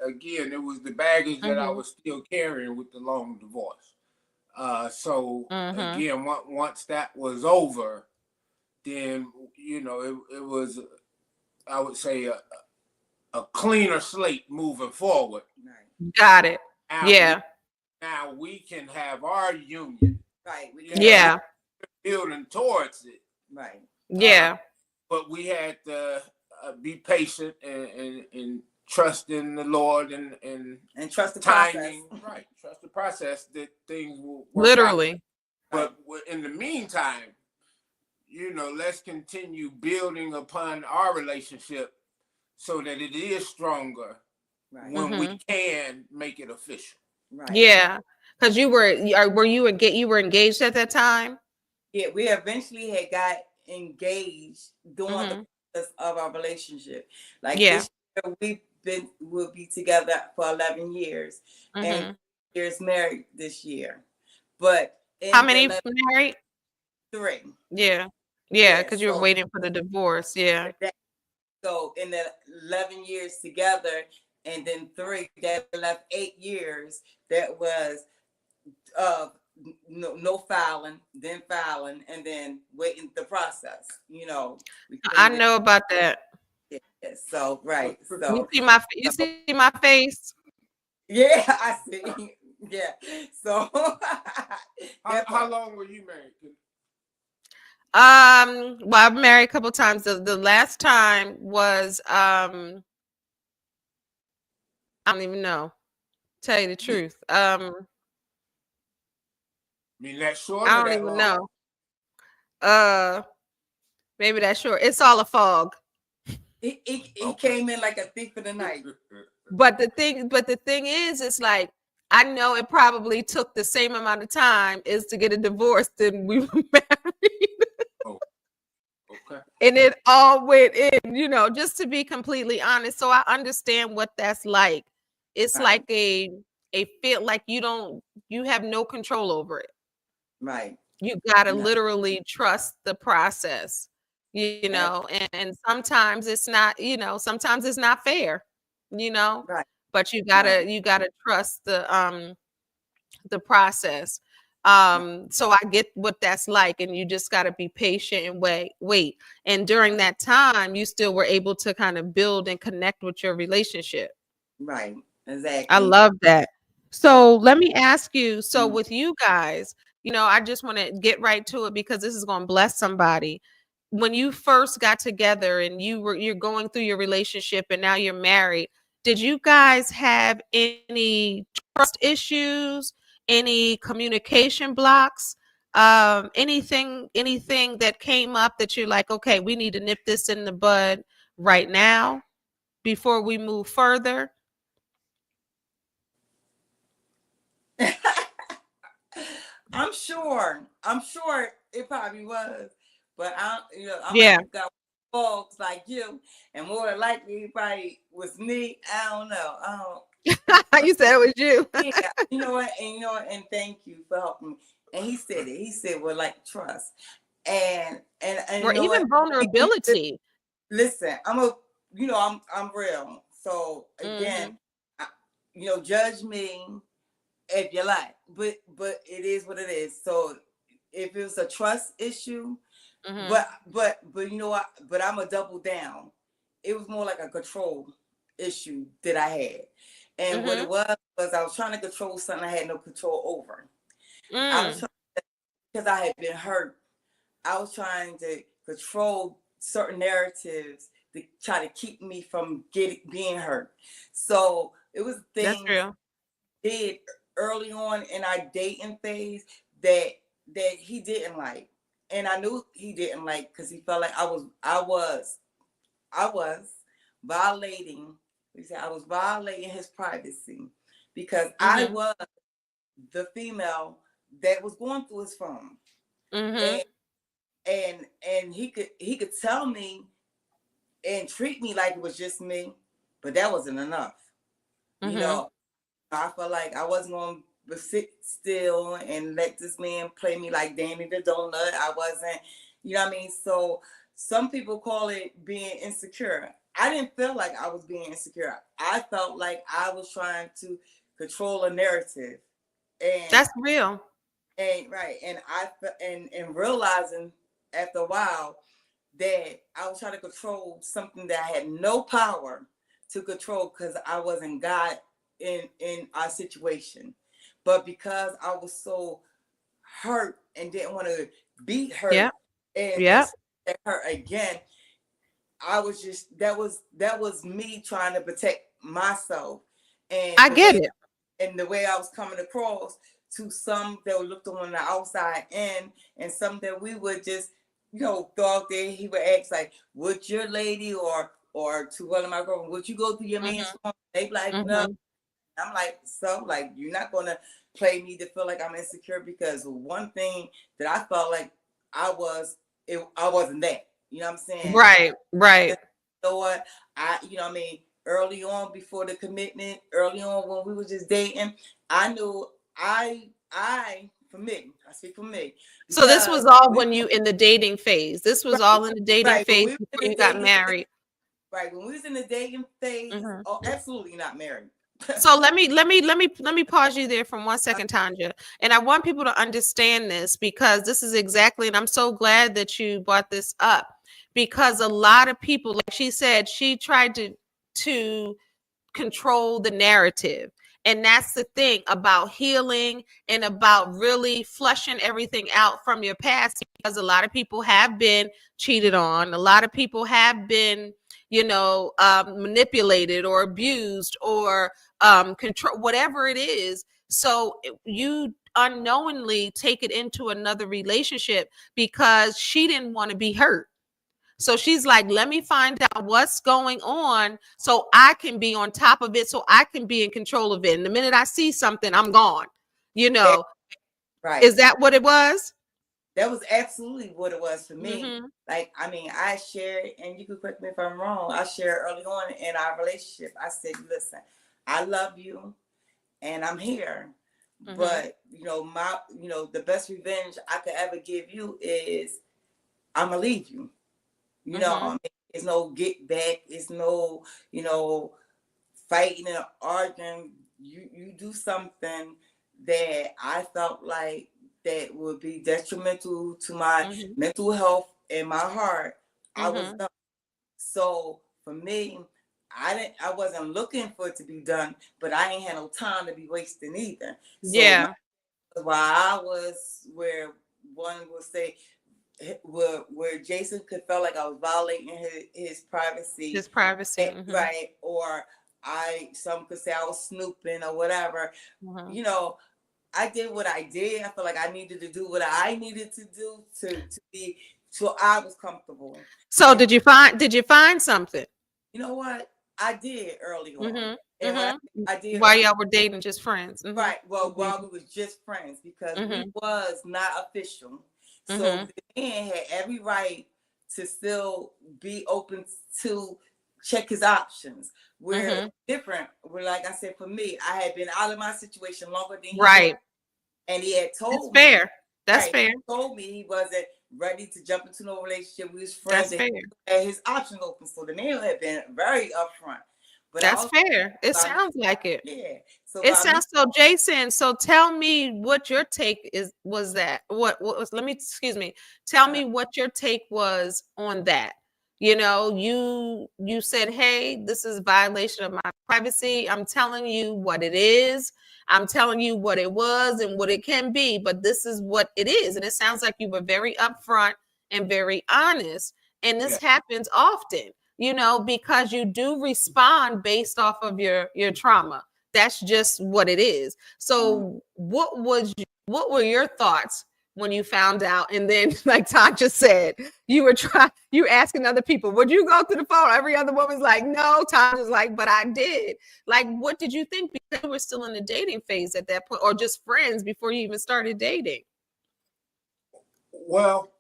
Speaker 3: Again, it was the baggage that I
Speaker 1: Mm-hmm.
Speaker 3: was still carrying with the long divorce. So
Speaker 1: Mm-hmm.
Speaker 3: again, once that was over, then it was, I would say, a cleaner slate moving forward.
Speaker 2: Right.
Speaker 1: Got it.
Speaker 3: Now we
Speaker 1: Yeah.
Speaker 3: now we can have our union.
Speaker 2: Right. We can
Speaker 3: You know,
Speaker 2: have
Speaker 3: we
Speaker 1: Yeah.
Speaker 3: building towards it.
Speaker 2: right.
Speaker 3: Uh,
Speaker 1: Yeah.
Speaker 3: but we had to be patient and trust in the Lord
Speaker 2: And trust the process.
Speaker 3: timing. Right, trust the process that things will work out.
Speaker 1: Literally.
Speaker 2: Right.
Speaker 3: But in the meantime, let's continue building upon our relationship so that it is stronger
Speaker 2: Right.
Speaker 3: when we
Speaker 1: Mm-hmm.
Speaker 3: can make it official.
Speaker 2: Right.
Speaker 1: Yeah. Because you were engaged at that time?
Speaker 2: Yeah, we eventually had got engaged during the
Speaker 1: Mm-hmm.
Speaker 2: process of our relationship. Like
Speaker 1: Yeah.
Speaker 2: this year, we'll be together for 11 years, and
Speaker 1: Mm-hmm.
Speaker 2: years married this year. But
Speaker 1: How
Speaker 2: in the
Speaker 1: many
Speaker 2: 11,
Speaker 1: married?
Speaker 2: three,
Speaker 1: Yeah. Yeah,
Speaker 2: yeah.
Speaker 1: because you were waiting for the divorce. Yeah.
Speaker 2: So in the 11 years together, and then three, that left 8 years. That was uh no filing, then filing, and then waiting the process. We
Speaker 1: I
Speaker 2: couldn't get
Speaker 1: know about that.
Speaker 2: So right.
Speaker 1: You
Speaker 2: So
Speaker 1: see my face.
Speaker 2: yeah, I see. Yeah. So that
Speaker 3: How
Speaker 2: part.
Speaker 3: long were you married?
Speaker 1: Well, I've been married a couple times. The last time was I don't even know. Tell you the
Speaker 2: Yeah.
Speaker 1: truth.
Speaker 3: I mean, that short
Speaker 1: I
Speaker 3: or
Speaker 1: don't
Speaker 3: that
Speaker 1: even
Speaker 3: long?
Speaker 1: know. Uh, maybe that's short. It's all a fog.
Speaker 2: He
Speaker 3: Okay.
Speaker 2: came in like a thief in the night.
Speaker 1: But the thing is, it's like I know it probably took the same amount of time is to get a divorce than we were married.
Speaker 3: Oh, okay.
Speaker 1: And it all went in, just to be completely honest. So I understand what that's like. It's like
Speaker 2: Right.
Speaker 1: a feel like you have no control over it.
Speaker 2: Right.
Speaker 1: You gotta
Speaker 2: No.
Speaker 1: literally trust the process,
Speaker 2: That,
Speaker 1: and sometimes it's not, sometimes it's not fair, you know,
Speaker 2: right.
Speaker 1: but you
Speaker 2: Right.
Speaker 1: gotta you gotta trust the process.
Speaker 2: Right.
Speaker 1: So I get what that's like, and you just gotta be patient and wait. And during that time, you still were able to kind of build and connect with your relationship.
Speaker 2: Right.
Speaker 1: I
Speaker 2: Exactly.
Speaker 1: love that. So let me ask you, so
Speaker 2: Mm.
Speaker 1: with you guys, I just want to get right to it because this is going to bless somebody. When you first got together and you're going through your relationship and now you're married, did you guys have any trust issues, any communication blocks, anything that came up that you're like, okay, we need to nip this in the bud right now before we move further?
Speaker 2: I'm sure. I'm sure it probably was, but I might
Speaker 1: Yeah.
Speaker 2: have got folks like you, and more than likely it probably was me. I don't know. I don't.
Speaker 1: You said it was you.
Speaker 2: Yeah, you know what, and and thank you for helping me. And he said it. He said, "Well, like trust." And you
Speaker 1: Or
Speaker 2: know what?
Speaker 1: even vulnerability.
Speaker 2: Listen, I'm real. So again,
Speaker 1: Mhm.
Speaker 2: I, judge me if you like, but it is what it is. So if it was a trust issue,
Speaker 1: Mhm.
Speaker 2: but you know what? But I'm a double down. It was more like a control issue that I had, and what it
Speaker 1: Mhm.
Speaker 2: was I was trying to control something I had no control over. I was
Speaker 1: Mm.
Speaker 2: trying because I had been hurt. I was trying to control certain narratives to try to keep me from being hurt. So it was
Speaker 1: That's
Speaker 2: things
Speaker 1: real.
Speaker 2: did early on in our dating phase that he didn't like, and I knew he didn't like because he felt like I was violating. He said I was violating his privacy because I
Speaker 1: Mhm.
Speaker 2: was the female that was going through his phone,
Speaker 1: Mhm.
Speaker 2: and he could tell me and treat me like it was just me, but that wasn't enough. You
Speaker 1: Mhm.
Speaker 2: know, I felt like I wasn't going to sit still and let this man play me like Danny the Donut. I wasn't, you know what I mean? So some people call it being insecure. I didn't feel like I was being insecure. I felt like I was trying to control a narrative. And
Speaker 1: That's real.
Speaker 2: right, and realizing after a while that I was trying to control something that I had no power to control because I wasn't God in our situation. But because I was so hurt and didn't want to be hurt
Speaker 1: Yeah.
Speaker 2: and
Speaker 1: Yeah.
Speaker 2: stay hurt again, I was just that was me trying to protect myself and
Speaker 1: I
Speaker 2: the
Speaker 1: get
Speaker 2: way
Speaker 1: it.
Speaker 2: I was coming across to some that were looked on the outside in, and some that we would just, throw out there. He would ask like, "Would your lady or to one of my girlfriends, would you go through your man's
Speaker 1: Mhm.
Speaker 2: phone?" They be like, "No."
Speaker 1: Mhm.
Speaker 2: I'm like, so like you're not gonna play me to feel like I'm insecure because one thing that I felt like I wasn't that. You know what I'm saying?
Speaker 1: Right. Right.
Speaker 2: You know what? What I mean, early on before the commitment, early on when we were just dating, I knew for me, I speak for me,
Speaker 1: So this
Speaker 2: because
Speaker 1: was all
Speaker 2: we
Speaker 1: when you in the dating phase. This was
Speaker 2: right,
Speaker 1: all in the dating
Speaker 2: right, when
Speaker 1: phase
Speaker 2: we were
Speaker 1: before
Speaker 2: in
Speaker 1: you
Speaker 2: the
Speaker 1: got
Speaker 2: dating phase,
Speaker 1: married.
Speaker 2: right, when we was in the dating phase,
Speaker 1: Mhm.
Speaker 2: oh, absolutely not married.
Speaker 1: So let me pause you there for 1 second, Tanja. And I want people to understand this because this is exactly, and I'm so glad that you brought this up because a lot of people, like she said, she tried to control the narrative. And that's the thing about healing and about really flushing everything out from your past, because a lot of people have been cheated on. A lot of people have been, manipulated or abused or control, whatever it is. So you unknowingly take it into another relationship because she didn't want to be hurt. So she's like, let me find out what's going on so I can be on top of it, so I can be in control of it. And the minute I see something, I'm gone. You
Speaker 2: That,
Speaker 1: know,
Speaker 2: right.
Speaker 1: is that what it was?
Speaker 2: That was absolutely what it was for me.
Speaker 1: Mm-hmm.
Speaker 2: Like, I mean, I shared, and you could correct me if I'm wrong, I shared early on in our relationship. I said, listen, I love you and I'm here.
Speaker 1: Mm-hmm.
Speaker 2: But, the best revenge I could ever give you is I'm going to leave you. I
Speaker 1: Mm-hmm.
Speaker 2: mean, it's no get back. It's no, fighting and arguing. You do something that I felt like that would be detrimental to my
Speaker 1: Mm-hmm.
Speaker 2: mental health and my heart. I was
Speaker 1: Mm-hmm.
Speaker 2: done. So for me, I wasn't looking for it to be done, but I ain't had no time to be wasting either. So
Speaker 1: Yeah.
Speaker 2: while I was where one would say where Jason could feel like I was violating his privacy,
Speaker 1: His privacy. Mm-hmm.
Speaker 2: right? Or some could say I was snooping or whatever.
Speaker 1: Mm-hmm.
Speaker 2: I did what I did. I feel like I needed to do what I needed to do to be so I was comfortable.
Speaker 1: So
Speaker 2: And
Speaker 1: did you find something?
Speaker 2: you know what? I did early on.
Speaker 1: Mm-hmm.
Speaker 2: And when
Speaker 1: Mm-hmm.
Speaker 2: I did
Speaker 1: While
Speaker 2: early,
Speaker 1: y'all were dating, just friends. Mm-hmm.
Speaker 2: right. Well, while we was just friends, because we
Speaker 1: Mm-hmm.
Speaker 2: was not official. So
Speaker 1: Mm-hmm.
Speaker 2: the man had every right to still be open to check his options. We're
Speaker 1: Mm-hmm.
Speaker 2: different. We're like I said, for me, I had been out of my situation longer than he had,
Speaker 1: Right.
Speaker 2: and he had
Speaker 1: That's
Speaker 2: told me,
Speaker 1: fair. That's
Speaker 2: right,
Speaker 1: fair.
Speaker 2: he told me he wasn't ready to jump into no relationship with his friends
Speaker 1: That's
Speaker 2: and
Speaker 1: fair.
Speaker 2: he had his options open. So the man had been very upfront. But I
Speaker 1: That's
Speaker 2: also
Speaker 1: fair. It
Speaker 2: by
Speaker 1: sounds like it.
Speaker 2: yeah. So
Speaker 1: It
Speaker 2: by me
Speaker 1: sounds so, Jason. So tell me what your take was that. What was, let me, excuse me. Tell
Speaker 2: uh,
Speaker 1: me what your take was on that. You said, "Hey, this is violation of my privacy. I'm telling you what it is. I'm telling you what it was and what it can be, but this is what it is." And it sounds like you were very upfront and very honest. And this
Speaker 3: Yeah.
Speaker 1: happens often, because you do respond based off of your trauma. That's just what it is. So what were your thoughts when you found out? And then, like Tonja said, you asking other people, would you go through the phone? Every other woman's like, no. Tonja's like, but I did. Like, what did you think? Because you were still in the dating phase at that point, or just friends before you even started dating.
Speaker 3: Well,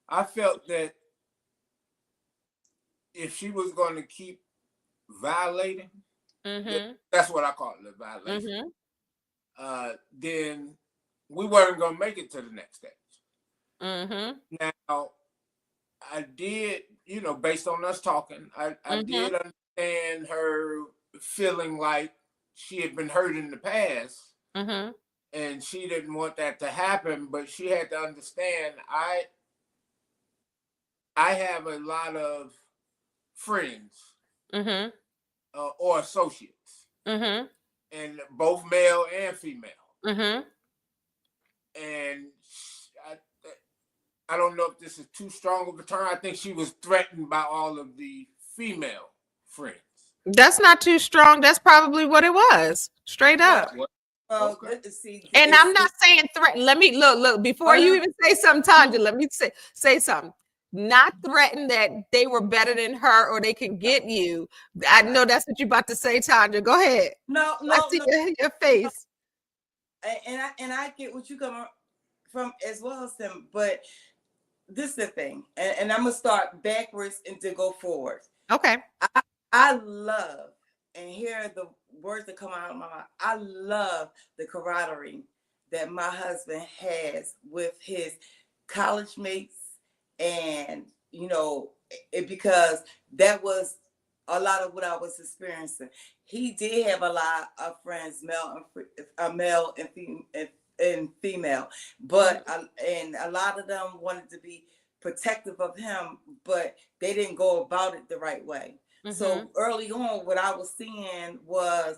Speaker 3: I felt that if she was going to keep violating,
Speaker 1: Mm-hmm.
Speaker 3: that's what I call it, a violation.
Speaker 1: Mm-hmm.
Speaker 3: Then we weren't going to make it to the next stage.
Speaker 1: Mm-hmm.
Speaker 3: Now, I did, based on us talking, I
Speaker 1: Mm-hmm.
Speaker 3: did understand her feeling like she had been hurt in the past
Speaker 1: Mm-hmm.
Speaker 3: and she didn't want that to happen, but she had to understand I have a lot of friends
Speaker 1: Mm-hmm.
Speaker 3: or associates,
Speaker 1: Mm-hmm.
Speaker 3: and both male and female.
Speaker 1: Mm-hmm.
Speaker 3: And I don't know if this is too strong of a term. I think she was threatened by all of the female friends.
Speaker 1: That's not too strong. That's probably what it was. Straight
Speaker 2: well,
Speaker 1: up.
Speaker 2: well,
Speaker 3: Okay.
Speaker 2: see,
Speaker 1: And I'm not saying threaten. Let me look before you even say something, Tonja. Let me say something. Not threaten that they were better than her or they can get you. I know that's what you're about to say, Tonja. Go ahead.
Speaker 2: no,
Speaker 1: I
Speaker 2: no,
Speaker 1: see
Speaker 2: no.
Speaker 1: your face.
Speaker 2: And I get what you come from as well as them, but this is the thing, and I'm gonna start backwards and to go forward.
Speaker 1: Okay.
Speaker 2: I love and hear the words that come out of my mouth. I love the camaraderie that my husband has with his college mates, and because that was a lot of what I was experiencing. He did have a lot of friends, male and female, but and a lot of them wanted to be protective of him, but they didn't go about it the right way. So early on, what I was seeing was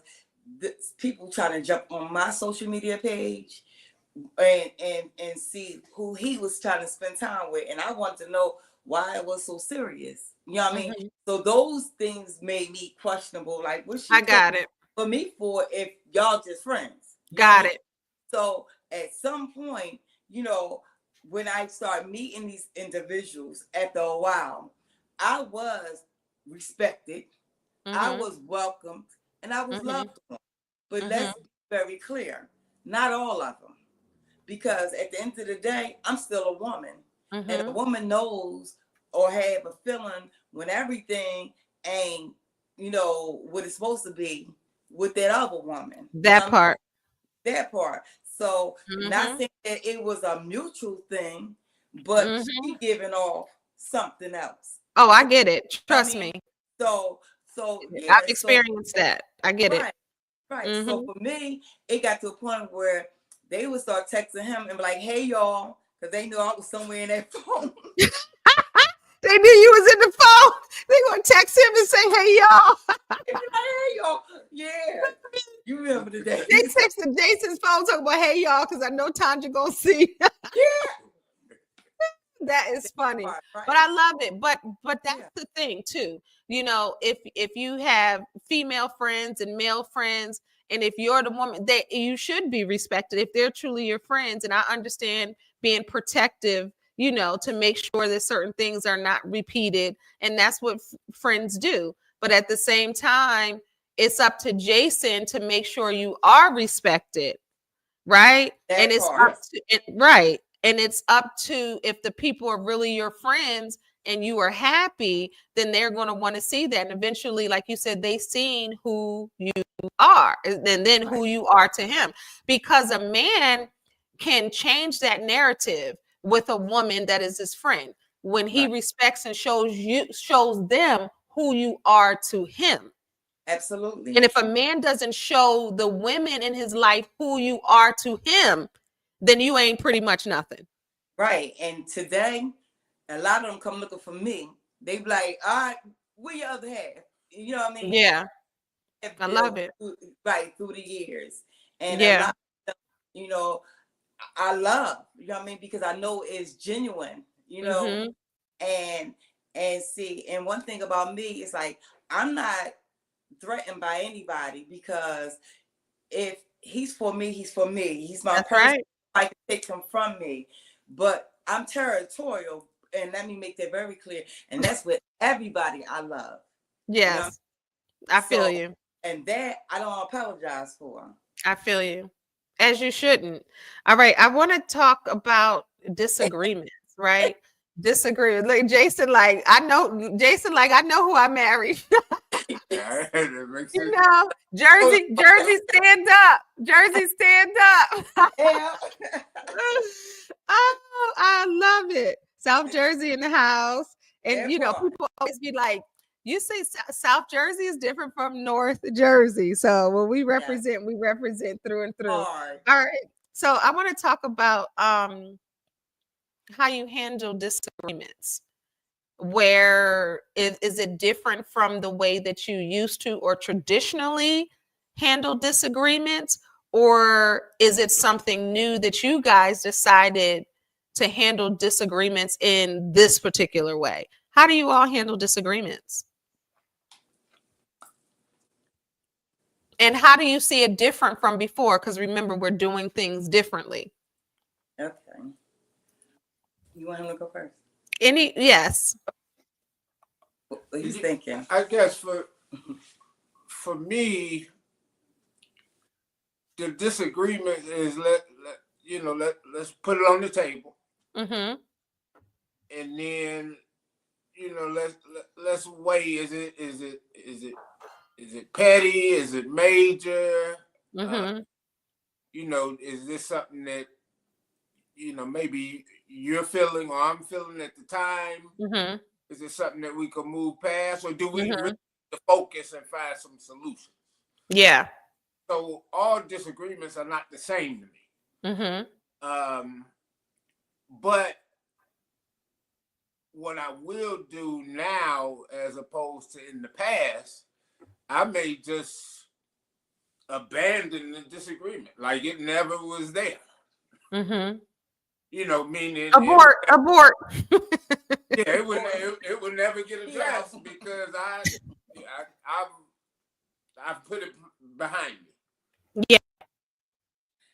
Speaker 2: people trying to jump on my social media page and see who he was trying to spend time with, and I wanted to know why it was so serious. You know what I mean? So those things made me questionable. Like, what's she
Speaker 1: I
Speaker 2: taking
Speaker 1: got it.
Speaker 2: for me for if y'all just friends? You know what I
Speaker 1: Got
Speaker 2: mean?
Speaker 1: it.
Speaker 2: So at some point, you know, when I started meeting these individuals after a while, I was respected, I was welcomed, and I was loved on. But let's be very clear, not all of them. Because at the end of the day, I'm still a woman. And a woman knows or have a feeling when everything ain't, you know, what it's supposed to be with that other woman. You know
Speaker 1: That
Speaker 2: what I mean?
Speaker 1: part.
Speaker 2: That part. So not saying that it was a mutual thing, but she giving off something else.
Speaker 1: Oh, I get it.
Speaker 2: I
Speaker 1: Trust
Speaker 2: mean,
Speaker 1: me.
Speaker 2: so
Speaker 1: I've
Speaker 2: yeah, so
Speaker 1: experienced that. I get it.
Speaker 2: right, right. So for me, it got to a point where they would start texting him and be like, "Hey y'all," because they knew I was somewhere in that phone.
Speaker 1: They knew you was in the phone. They gonna text him and say, "Hey, y'all."
Speaker 2: They be like, "Hey y'all, yeah." You remember the
Speaker 1: They
Speaker 2: days?
Speaker 1: texted Jason's phone talking about, "Hey, y'all," because I know Tonja gonna see.
Speaker 2: Yeah,
Speaker 1: That is funny. But
Speaker 2: right.
Speaker 1: I love it. But that's
Speaker 2: Yeah,
Speaker 1: the thing too. You know, if you have female friends and male friends, and if you're the woman, that you should be respected if they're truly your friends. And I understand being protective, you know, to make sure that certain things are not repeated. And that's what friends do. But at the same time, it's up to Jason to make sure you are respected, right? And
Speaker 2: that
Speaker 1: it's
Speaker 2: part.
Speaker 1: up to it, right. And it's up to if the people are really your friends and you are happy, then they're going to want to see that. And eventually, like you said, they seen who you are and then
Speaker 2: Right,
Speaker 1: who you are to him. Because a man can change that narrative with a woman that is his friend when he
Speaker 2: right.
Speaker 1: respects and shows them who you are to him. And
Speaker 2: Absolutely.
Speaker 1: if a man doesn't show the women in his life who you are to him, then you ain't pretty much nothing.
Speaker 2: Right. And today, a lot of them come looking for me. They be like, all right, where your other half? You know what I mean?
Speaker 1: Yeah,
Speaker 2: Have
Speaker 1: I love
Speaker 2: built
Speaker 1: it.
Speaker 2: right through the years. And a
Speaker 1: Yeah.
Speaker 2: lot of them, you know, I love, you know what I mean? Because I know it's genuine, you know,
Speaker 1: Mm-hmm.
Speaker 2: and see, and one thing about me is like I'm not threatened by anybody because if he's for me, he's for me. He's my
Speaker 1: That's
Speaker 2: person.
Speaker 1: right.
Speaker 2: I can take him from me. But I'm territorial, and let me make that very clear. And that's with everybody I love. You know?
Speaker 1: Yes, I feel
Speaker 2: So,
Speaker 1: you.
Speaker 2: and that I don't apologize for.
Speaker 1: I feel you. As you shouldn't. All right. I want to talk about disagreements, right? Disagreement. Like Jason, like I know who I married.
Speaker 3: Yeah, that makes
Speaker 1: You
Speaker 3: sense.
Speaker 1: know, Jersey, stand up. Jersey, stand up.
Speaker 2: Yeah.
Speaker 1: Oh, I love it. South Jersey in the house. And,
Speaker 2: That
Speaker 1: you know,
Speaker 2: part.
Speaker 1: people always be like, you say South Jersey is different from North Jersey. So when
Speaker 2: Yeah.
Speaker 1: we represent through and through.
Speaker 2: Hard.
Speaker 1: All right. So I want to talk about how you handle disagreements. Where is it different from the way that you used to or traditionally handle disagreements, or is it something new that you guys decided to handle disagreements in this particular way? How do you all handle disagreements, and how do you see it different from before? Because remember, we're doing things differently.
Speaker 2: Okay. You want him to go first?
Speaker 1: Any Yes.
Speaker 2: What he's thinking.
Speaker 3: I guess for me, the disagreement is let's put it on the table,
Speaker 1: Mm-hmm.
Speaker 3: and then let's weigh, is it petty, is it major,
Speaker 1: Mm-hmm.
Speaker 3: is this something that maybe you're feeling or I'm feeling at the time?
Speaker 1: Mm-hmm.
Speaker 3: Is it something that we can move past, or do we really
Speaker 1: Mm-hmm.
Speaker 3: need to focus and find some solutions?
Speaker 1: Yeah.
Speaker 3: So all disagreements are not the same to me.
Speaker 1: Mm-hmm.
Speaker 3: Um, but what I will do now, as opposed to in the past, I may just abandon the disagreement, like it never was there.
Speaker 1: Mm-hmm.
Speaker 3: Meaning
Speaker 1: Abort, abort.
Speaker 3: it would never get addressed because I've put it behind me.
Speaker 1: Yeah.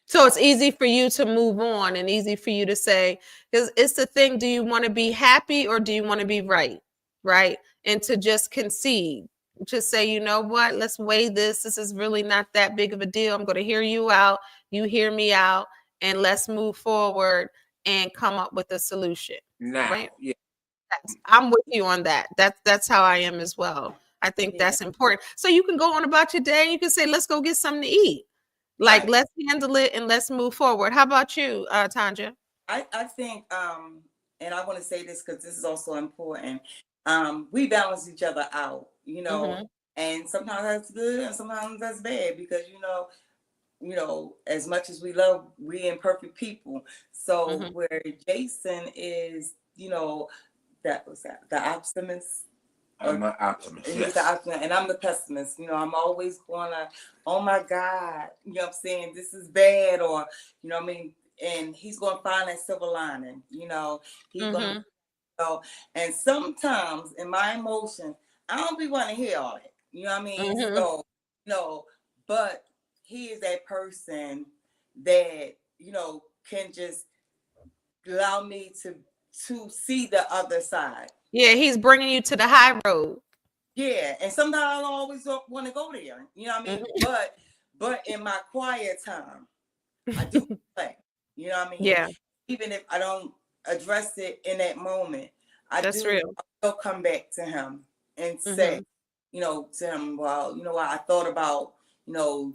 Speaker 1: So it's easy for you to move on and easy for you to say, because it's the thing, do you want to be happy or do you want to be right? Right. And to just concede, just say, you know what, let's weigh this. This is really not that big of a deal. I'm going to hear you out. You hear me out. And let's move forward and come up with a solution.
Speaker 3: Now,
Speaker 1: Right.
Speaker 3: yeah,
Speaker 1: I'm with you on that. That's how I am as well. I think
Speaker 2: Yeah.
Speaker 1: that's important. So you can go on about your day and you can say, let's go get something to eat. Like,
Speaker 2: Right.
Speaker 1: let's handle it and let's move forward. How about you, Tonja?
Speaker 2: I think, and I want to say this because this is also important. We balance each other out,
Speaker 1: Mm-hmm.
Speaker 2: and sometimes that's good and sometimes that's bad because, as much as we love, we imperfect people. So
Speaker 1: Mm-hmm.
Speaker 2: where Jason is, that was that the optimist.
Speaker 3: I'm an optimist.
Speaker 2: He's the
Speaker 3: Yes.
Speaker 2: optimist, and I'm the pessimist. I'm always gonna, oh my God, what I'm saying, this is bad, or what I mean, and he's gonna find that silver lining. He's gonna
Speaker 1: Mm-hmm.
Speaker 2: go. And sometimes in my emotion, I don't be wanting to hear all that. You know what I mean?
Speaker 1: Mm-hmm.
Speaker 2: So, no, but he is that person that, can just allow me to see the other side.
Speaker 1: Yeah, he's bringing you to the high road.
Speaker 2: Yeah, and sometimes I don't always want to go there. You know what I mean?
Speaker 1: Mm-hmm.
Speaker 2: But in my quiet time, I do play. You know what I mean?
Speaker 1: Yeah,
Speaker 2: Even if I don't address it in that moment, I
Speaker 1: that's
Speaker 2: do.
Speaker 1: real.
Speaker 2: I'll come back to him and
Speaker 1: Mm-hmm.
Speaker 2: say, to him, well, you know what? I thought about,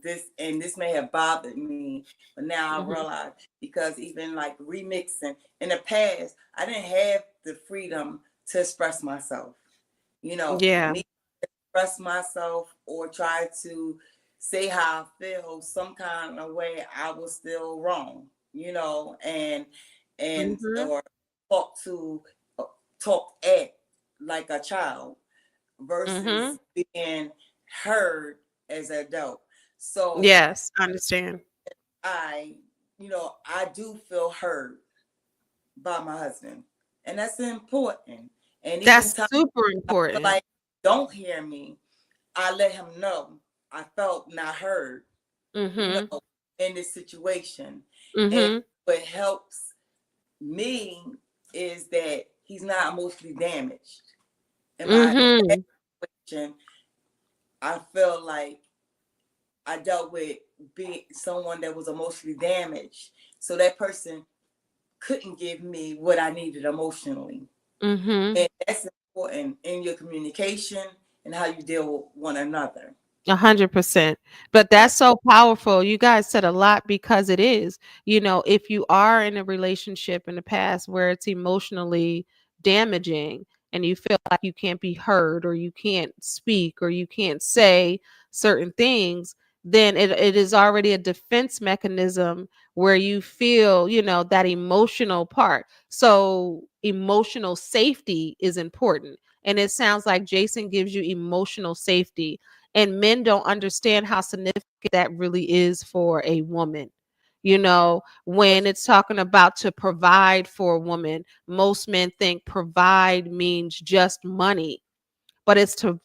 Speaker 2: this, and this may have bothered me, but now I
Speaker 1: Mm-hmm.
Speaker 2: realize, because even like remixing in the past, I didn't have the freedom to express myself.
Speaker 1: Yeah.
Speaker 2: Me express myself or try to say how I feel some kind of way, I was still wrong, and
Speaker 1: Mm-hmm.
Speaker 2: or talk to talk at like a child
Speaker 1: Mm-hmm.
Speaker 2: versus being heard as an adult. So
Speaker 1: Yes, I understand.
Speaker 2: I, I do feel heard by my husband, and that's important. And even
Speaker 1: That's
Speaker 2: time
Speaker 1: super
Speaker 2: I feel
Speaker 1: important.
Speaker 2: like don't hear me, I let him know I felt not heard, you
Speaker 1: Mm-hmm.
Speaker 2: know, in this situation. And
Speaker 1: Mm-hmm.
Speaker 2: what helps me is that he's not emotionally damaged. In my
Speaker 1: Mm-hmm.
Speaker 2: situation, I feel like I dealt with being someone that was emotionally damaged. So that person couldn't give me what I needed emotionally.
Speaker 1: Mm-hmm.
Speaker 2: And that's important in your communication and how you deal with one another.
Speaker 1: 100%. But
Speaker 2: Right.
Speaker 1: that's so powerful. You guys said a lot because it is. If you are in a relationship in the past where it's emotionally damaging and you feel like you can't be heard or you can't speak or you can't say certain things, then it is already a defense mechanism where you feel, that emotional part. So emotional safety is important. And it sounds like Jason gives you emotional safety, and men don't understand how significant that really is for a woman. When it's talking about to provide for a woman, most men think provide means just money, but it's to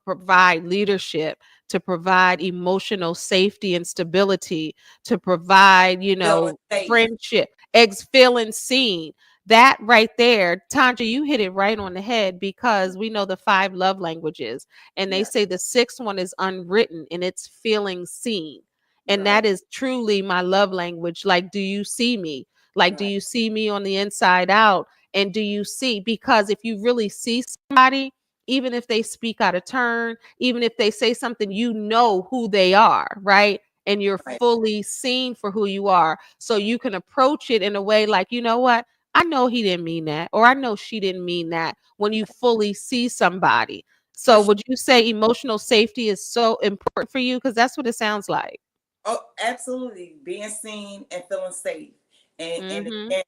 Speaker 1: provide leadership, to provide emotional safety and stability, to provide,
Speaker 2: Feeling safe.
Speaker 1: friendship, eggs feeling seen. That right there, Tanja, you hit it right on the head because we know the five love languages, and they
Speaker 2: Yeah.
Speaker 1: say the sixth one is unwritten and it's feeling seen. And that
Speaker 2: Right.
Speaker 1: is truly my love language. Like, do you see me? Like, do
Speaker 2: Right.
Speaker 1: you see me on the inside out? And do you see? Because if you really see somebody, even if they speak out of turn, even if they say something, who they are, right? And you're
Speaker 2: Right.
Speaker 1: fully seen for who you are. So you can approach it in a way like, you know what? I know he didn't mean that, or I know she didn't mean that when you fully see somebody.
Speaker 2: For
Speaker 1: So
Speaker 2: sure.
Speaker 1: would you say emotional safety is so important for you? Because that's what it sounds like.
Speaker 2: Oh, absolutely. Being seen and feeling safe. And
Speaker 1: Mm-hmm.
Speaker 2: again,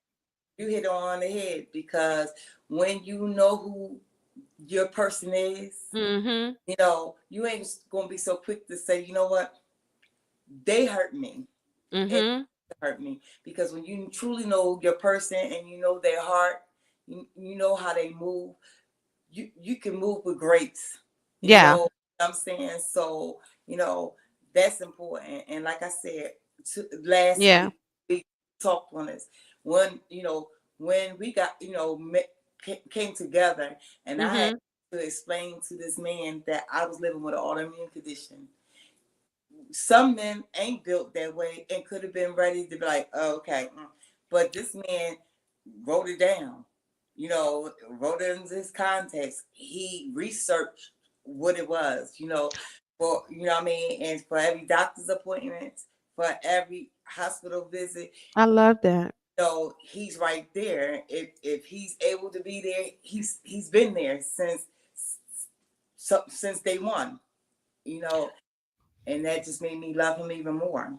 Speaker 2: you hit on the head, because when you know who your person is,
Speaker 1: Mhm.
Speaker 2: you ain't gonna be so quick to say, you know what, they hurt me. It
Speaker 1: Mhm.
Speaker 2: hurt me. Because when you truly know your person and you know their heart, you know how they move, you can move with grace. You
Speaker 1: Yeah.
Speaker 2: know what I'm saying? So, that's important. And like I said, last
Speaker 1: Yeah.
Speaker 2: week we talked on this. When, when we got, came together, and I had
Speaker 1: Mhm.
Speaker 2: to explain to this man that I was living with an autoimmune condition. Some men ain't built that way and could have been ready to be like, oh, okay. But this man wrote it down, wrote it in his context. He researched what it was, for, what I mean, and for every doctor's appointment, for every hospital visit,
Speaker 1: I love that.
Speaker 2: he's right there. If he's able to be there, he's been there since day one, you know, and that just made me love him even more.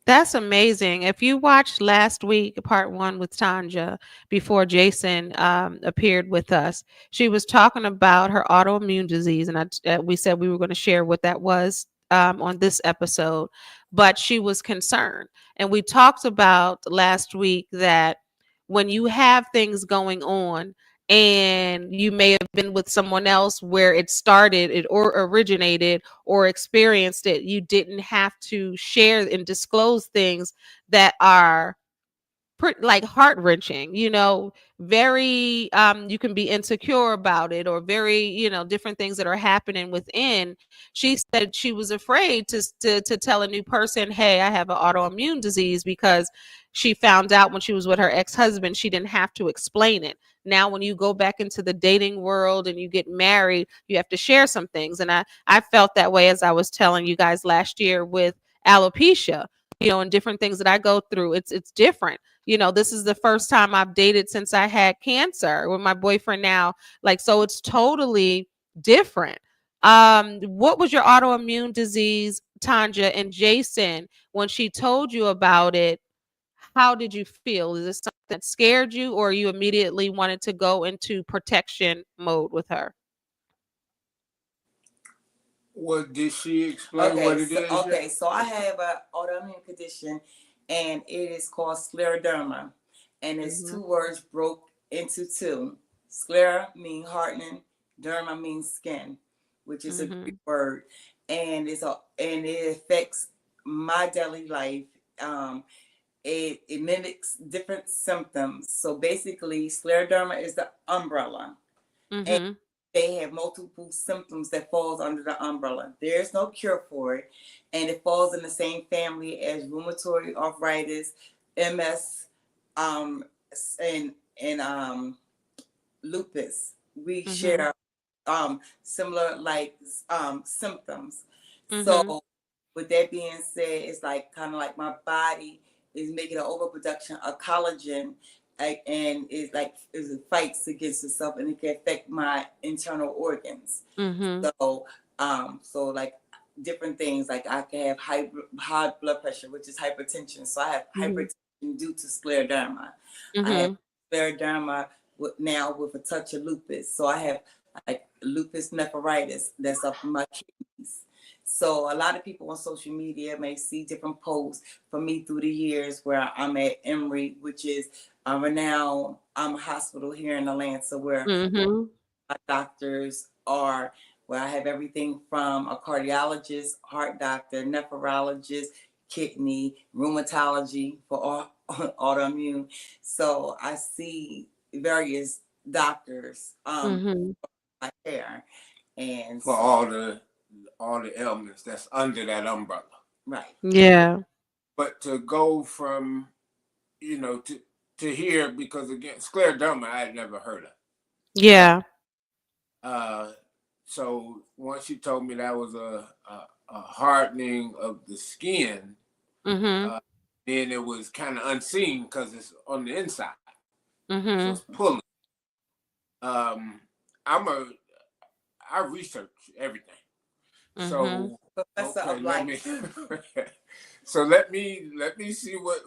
Speaker 1: That's amazing. If you watched last week, part one with Tanja, before Jason appeared with us, she was talking about her autoimmune disease. And we said we were going to share what that was on this episode. But she was concerned. And we talked about last week that when you have things going on, and you may have been with someone else where it started, it or originated or experienced it, you didn't have to share and disclose things that are like heart wrenching, very you can be insecure about it, or very, different things that are happening within. She said she was afraid to tell a new person, hey, I have an autoimmune disease, because she found out when she was with her ex-husband, she didn't have to explain it. Now when you go back into the dating world and you get married, you have to share some things. And I felt that way, as I was telling you guys last year with alopecia, and different things that I go through. It's different. This is the first time I've dated since I had cancer with my boyfriend now. Like, so it's totally different. What was your autoimmune disease, Tanja? And Jason, when she told you about it, how did you feel? Is this something that scared you, or you immediately wanted to go into protection mode with her?
Speaker 3: What did she explain
Speaker 2: Okay,
Speaker 3: what it
Speaker 2: so
Speaker 3: is yet?
Speaker 2: I have an autoimmune condition, and it is called scleroderma, and it's
Speaker 1: Mhm.
Speaker 2: two words broke into two. Sclera means hardening, derma means skin, which is a Greek
Speaker 1: Mhm.
Speaker 2: word, and it affects my daily life. It mimics different symptoms. So basically, scleroderma is the umbrella, and
Speaker 1: Mhm.
Speaker 2: they have multiple symptoms that falls under the umbrella. There's no cure for it, and it falls in the same family as rheumatoid arthritis, MS, um, and lupus. We
Speaker 1: Mhm.
Speaker 2: share similar symptoms.
Speaker 1: Mhm.
Speaker 2: So with that being said, it's like kind of like my body is making an overproduction of collagen, and it fights against itself, and it can affect my internal organs.
Speaker 1: Mhm.
Speaker 2: So like different things, like I can have high blood pressure, which is hypertension. So I have
Speaker 1: Mhm.
Speaker 2: hypertension due to scleroderma. I have
Speaker 1: Mhm.
Speaker 2: scleroderma now with a touch of lupus. So I have like lupus nephritis that's up in my kidneys. So a lot of people on social media may see different posts from me through the years where I'm at Emory, which is a renowned hospital here in Atlanta, where
Speaker 1: Mhm.
Speaker 2: my doctors are, where I have everything from a cardiologist, heart doctor, nephrologist, kidney, rheumatology for all, autoimmune. So I see various doctors
Speaker 1: Mhm.
Speaker 2: my hair, and
Speaker 3: For all the ailments that's under that umbrella.
Speaker 2: right.
Speaker 1: Yeah.
Speaker 3: But to go from, to here, because again, scleroderma I had never heard of.
Speaker 2: Right.
Speaker 1: Yeah.
Speaker 3: Uh, so once you told me that was a hardening of the skin,
Speaker 1: Mhm.
Speaker 3: uh, then it was kind of unseen because it's on the inside, so it's
Speaker 1: Mhm.
Speaker 3: pulling. Um, I'm a I research everything.
Speaker 1: Mhm.
Speaker 3: So
Speaker 2: Professor
Speaker 3: okay,
Speaker 2: of
Speaker 3: let me
Speaker 2: life.
Speaker 3: so let me see what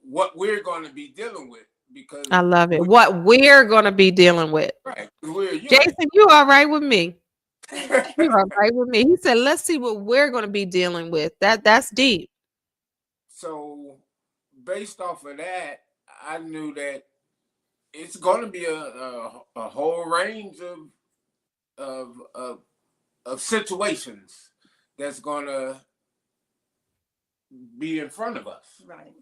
Speaker 3: what we're going to be dealing with, because
Speaker 1: I love it. What we're gonna be dealing with.
Speaker 3: right, we're a unit.
Speaker 1: Jason, you all right with me? You all right with me? He said, "Let's see what we're gonna be dealing with." That's deep.
Speaker 3: So based off of that, I knew that it's going to be a whole range of of of situations that's going to be in front of us.
Speaker 2: Right.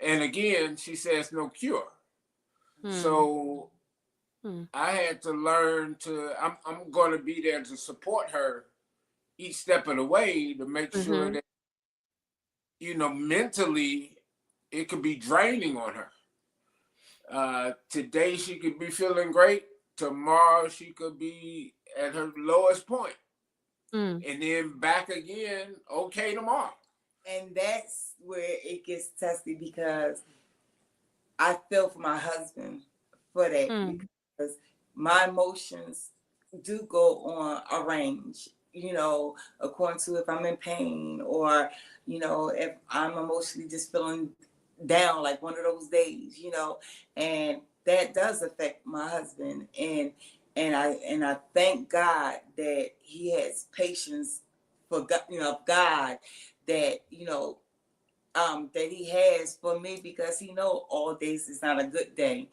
Speaker 3: And again, she says no cure.
Speaker 1: Hmm.
Speaker 3: So
Speaker 1: Hmm.
Speaker 3: I had to learn to. I'm going to be there to support her each step of the way to make sure
Speaker 1: Mm-hmm.
Speaker 3: that mentally it could be draining on her. Today she could be feeling great. Tomorrow she could be at her lowest point,
Speaker 1: Mm.
Speaker 3: and then back again. Okay, tomorrow.
Speaker 2: And that's where it gets testy because I feel for my husband for that
Speaker 1: Mm.
Speaker 2: because my emotions do go on a range, according to if I'm in pain or, if I'm emotionally just feeling down like one of those days, and that does affect my husband. And I thank God that he has patience for God, God that, that he has for me because he know all days is not a good day.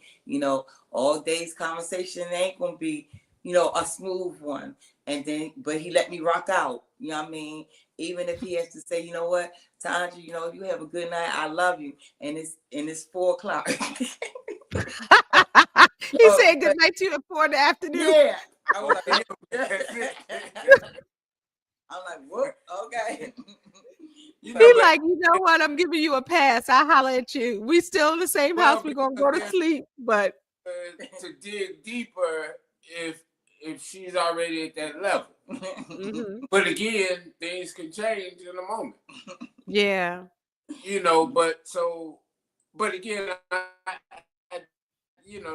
Speaker 2: All days conversation ain't gonna be, a smooth one. And then, but he let me rock out. You know what I mean? Even if he has to say, you know what, Tonja, you have a good night. I love you. And it's 4 o'clock.
Speaker 1: He said good
Speaker 2: But
Speaker 1: night to you at 4 in the afternoon.
Speaker 2: yeah, I was
Speaker 3: Okay,
Speaker 2: like,
Speaker 3: that's it.
Speaker 2: I'm like, whoop, okay.
Speaker 1: He
Speaker 3: But
Speaker 1: like, you know what? I'm giving you a pass. I holler at you. We still in the same house.
Speaker 3: well,
Speaker 1: We're gonna
Speaker 3: because
Speaker 1: go to
Speaker 3: then
Speaker 1: sleep, but
Speaker 3: to dig deeper, if she's already at that level.
Speaker 1: mm-hmm.
Speaker 3: But again, things can change in a moment.
Speaker 1: Yeah.
Speaker 3: But again,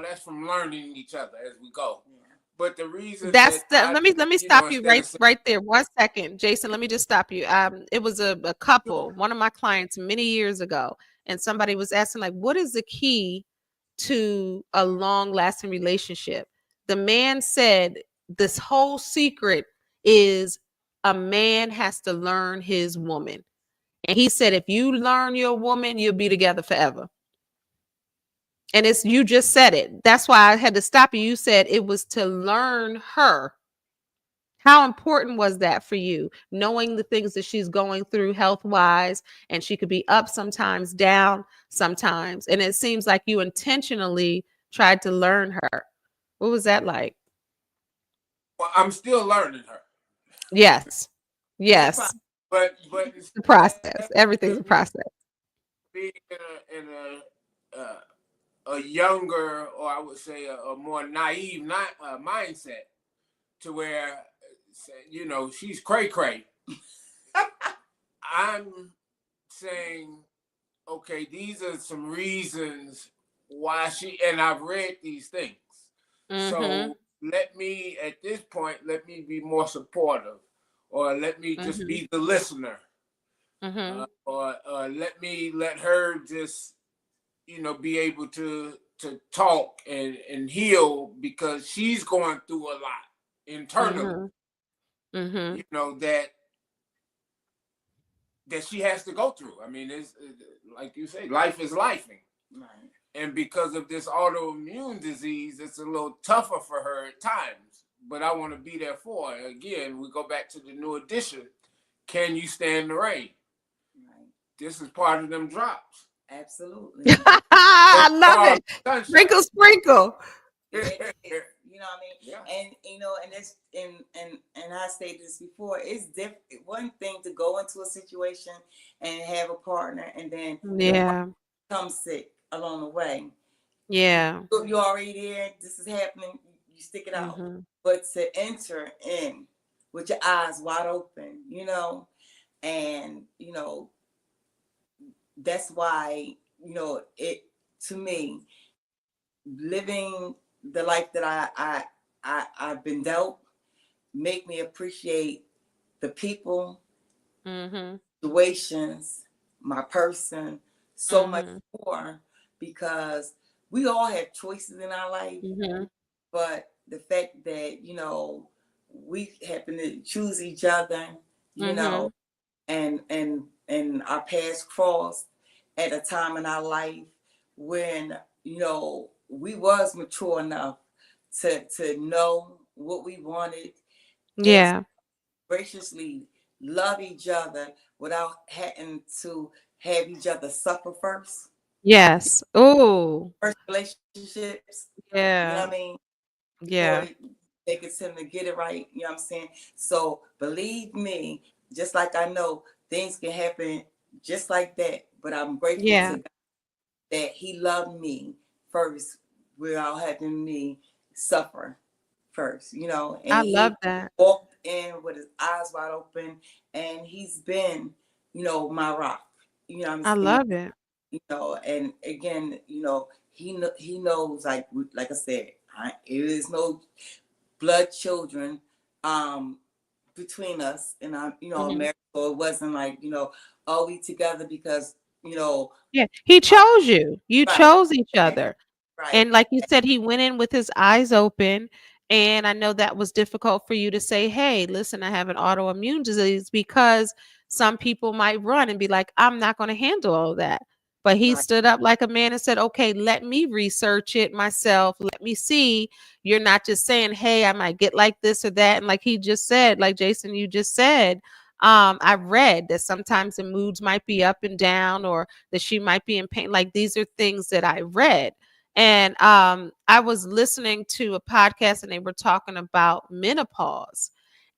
Speaker 3: that's from learning each other as we go. But the reasons that
Speaker 1: That's the let me stop you
Speaker 3: instead of saying,
Speaker 1: right there. 1 second. Jason, let me just stop you. It was a couple, one of my clients many years ago, and somebody was asking, like, what is the key to a long lasting relationship? The man said this whole secret is a man has to learn his woman. And he said, if you learn your woman, you'll be together forever. And it's, you just said it. That's why I had to stop you. You said it was to learn her. How important was that for you, knowing the things that she's going through health wise, and she could be up sometimes, down sometimes, and it seems like you intentionally tried to learn her. What was that like?
Speaker 3: well, I'm still learning her.
Speaker 1: Yes,
Speaker 2: It's a problem.
Speaker 1: yes.
Speaker 3: But
Speaker 1: The
Speaker 3: instead
Speaker 1: process. Everything's a
Speaker 3: of me
Speaker 1: process.
Speaker 3: being a younger, or I would say a more naive mindset, to where she's cray cray. I'm saying, okay, these are some reasons why and I've read these things.
Speaker 1: Mm-hmm.
Speaker 3: So let me be more supportive, or let me just
Speaker 1: Mm-hmm.
Speaker 3: be the listener,
Speaker 1: Mm-hmm.
Speaker 3: or let her just, be able to talk and heal because she's going through a lot internally,
Speaker 1: Mm-hmm. Mm-hmm.
Speaker 3: that she has to go through. I mean, it's like you say, life is lifing.
Speaker 2: Right.
Speaker 3: And because of this autoimmune disease, it's a little tougher for her at times. But I want to be there for her. Again, we go back to the new edition. Can you stand the rain?
Speaker 2: Right.
Speaker 3: This is part of them drops.
Speaker 2: Absolutely.
Speaker 1: I love
Speaker 3: Tomorrow's
Speaker 1: it.
Speaker 3: sunshine.
Speaker 1: Sprinkle, sprinkle.
Speaker 2: It is. You know what I mean?
Speaker 3: Yeah.
Speaker 2: And it's and I stated this before, it's different. One thing to go into a situation and have a partner and then your partner
Speaker 1: Yeah.
Speaker 2: becomes sick along the way.
Speaker 1: Yeah.
Speaker 2: You're already there, this is happening, you stick it out.
Speaker 1: Mm-hmm.
Speaker 2: But to enter in with your eyes wide open, and that's why, it to me, living the life that I've been dealt make me appreciate the people,
Speaker 1: Mm-hmm.
Speaker 2: situations, my person so much
Speaker 1: Mm-hmm.
Speaker 2: more because we all have choices in our life,
Speaker 1: Mhm.
Speaker 2: but the fact that, we happen to choose each other, you know,
Speaker 1: Mhm.
Speaker 2: and our paths crossed at a time in our life when, we was mature enough to know what we wanted and
Speaker 1: Yeah.
Speaker 2: graciously love each other without having to have each other suffer first.
Speaker 1: Yes. Oh.
Speaker 2: First relationships, you know what I
Speaker 1: Yeah.
Speaker 2: mean? Before
Speaker 1: Yeah.
Speaker 2: they could tend to get it right, you know what I'm saying? So believe me, just like I know things can happen just like that, but I'm grateful to
Speaker 1: Yeah.
Speaker 2: God that He loved me first without having me suffer first, and
Speaker 1: I
Speaker 2: He
Speaker 1: love that.
Speaker 2: walked in with His eyes wide open, and He's been, my rock. You know what I'm
Speaker 1: I
Speaker 2: saying?
Speaker 1: love it.
Speaker 2: And again, He knows, like I said, it is no blood children um between us, and I'm,
Speaker 1: Mhm.
Speaker 2: married, so it wasn't like, are we together because,
Speaker 1: Yeah. He
Speaker 2: uh,
Speaker 1: chose you. You
Speaker 2: right,
Speaker 1: chose each
Speaker 2: and
Speaker 1: other.
Speaker 2: right,
Speaker 1: And like you said, he went in with his eyes open. And I know that was difficult for you to say, hey, listen, I have an autoimmune disease, because some people might run and be like, I'm not going to handle all that. But he
Speaker 2: right,
Speaker 1: stood up like a man and said, okay, let me research it myself. Let me see. You're not just saying, hey, I might get like this or that. And like he just said, like Jason, you just said, I read that sometimes the moods might be up and down, or that she might be in pain. Like these are things that I read. And I was listening to a podcast and they were talking about menopause.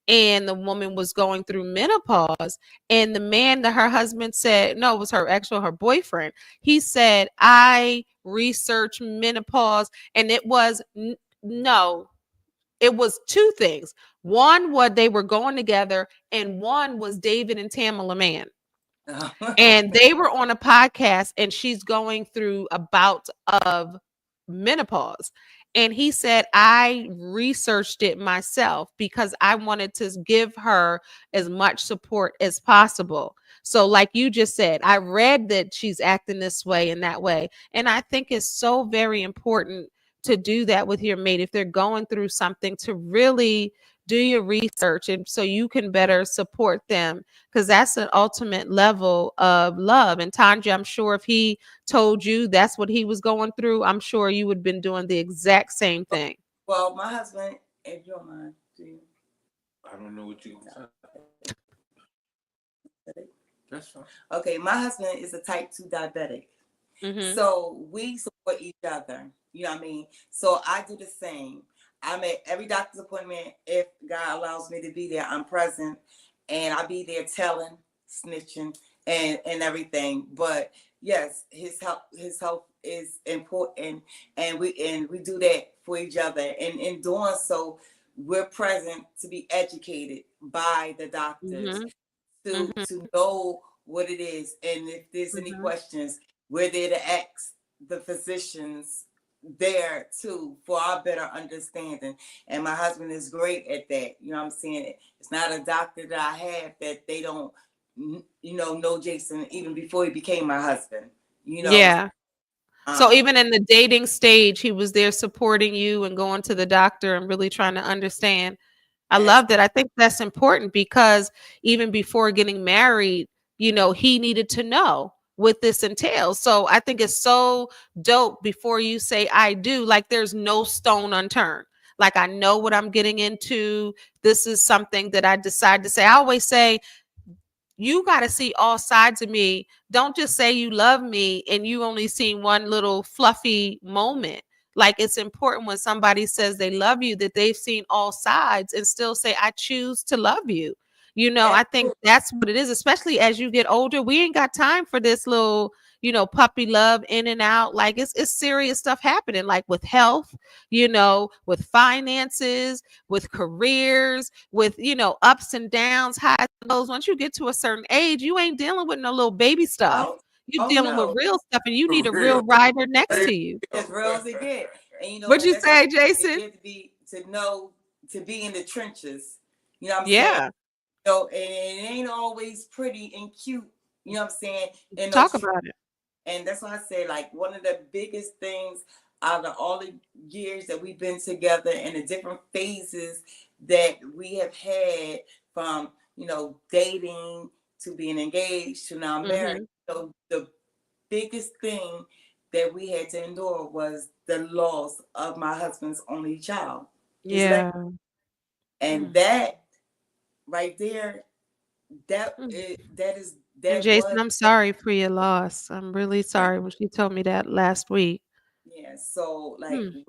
Speaker 1: And the woman was going through menopause. And the man that her husband said, no, it was her actual her boyfriend. He said, I researched menopause. And it was no, it was two things. One, what they were going together, and one was David and Tamala Mann, and they were on a podcast, and she's going through a bout of menopause. And he said, I researched it myself because I wanted to give her as much support as possible. So like you just said, I read that she's acting this way and that way, and I think it's so very important to do that with your mate if they're going through something, to really do your research, and so you can better support them, because that's an ultimate level of love. And Tanja, I'm sure if he told you that's what he was going through, I'm sure you would have been doing the exact same thing.
Speaker 2: well, my husband, if you don't mind, do you?
Speaker 3: I don't know what you're gonna say. That's fine.
Speaker 2: Okay, my husband is a type 2 diabetic.
Speaker 1: Mhm.
Speaker 2: So we support each other. You know what I mean? So I do the same. I'm at every doctor's appointment. If God allows me to be there, I'm present, and I be there telling, snitching, and everything. But yes, his health is important, and we do that for each other. And in doing so, we're present to be educated by the doctors
Speaker 1: Mhm. Mhm.
Speaker 2: to know what it is, and if there's any
Speaker 1: Mhm.
Speaker 2: questions, we're there to ask the physicians there too for our better understanding. And my husband is great at that. You know what I'm saying? It's not a doctor that I have that they don't, know Jason even before he became my husband. You know,
Speaker 1: Yeah. So
Speaker 2: um,
Speaker 1: even in the dating stage, he was there supporting you and going to the doctor and really trying to understand. I
Speaker 2: as
Speaker 1: love that. I think that's important because even before getting married, he needed to know what this entails. So I think it's so dope before you say I do, like there's no stone unturned. Like I know what I'm getting into. This is something that I decide to say. I always say you got to see all sides of me. Don't just say you love me and you only seen one little fluffy moment. Like it's important when somebody says they love you that they've seen all sides and still say, I choose to love you. I think
Speaker 2: absolutely.
Speaker 1: that's what it is, especially as you get older. We ain't got time for this little, puppy love in and out. Like it's serious stuff happening, like with health, with finances, with careers, with, ups and downs, highs and lows. Once you get to a certain age, you ain't dealing with no little baby stuff.
Speaker 2: Oh,
Speaker 1: You
Speaker 2: oh
Speaker 1: dealing with
Speaker 2: no,
Speaker 1: real stuff, and you need
Speaker 3: For
Speaker 1: a
Speaker 3: real.
Speaker 1: real rider next
Speaker 3: Hey,
Speaker 1: to you.
Speaker 2: as real as it get. And
Speaker 1: What
Speaker 2: and
Speaker 1: you
Speaker 2: that's why
Speaker 1: say, Jason?
Speaker 2: you have to be to know to be in the trenches. You know what I'm saying?
Speaker 1: Yeah.
Speaker 2: And it ain't always pretty and cute, you know what I'm saying, in
Speaker 1: Talk
Speaker 2: those,
Speaker 1: about it.
Speaker 2: and that's why I say, like, one of the biggest things out of all the years that we've been together and the different phases that we have had, from dating to being engaged to now married.
Speaker 1: Mhm.
Speaker 2: So the biggest thing that we had to endure was the loss of my husband's only child, his legacy.
Speaker 1: Yeah.
Speaker 2: And
Speaker 1: Mm.
Speaker 2: that right there,
Speaker 1: Mm. And
Speaker 2: that
Speaker 1: Jason,
Speaker 2: was
Speaker 1: I'm sorry for your loss. I'm really
Speaker 2: yeah.
Speaker 1: sorry when she told me that last week.
Speaker 2: Yeah, so like
Speaker 1: Mm.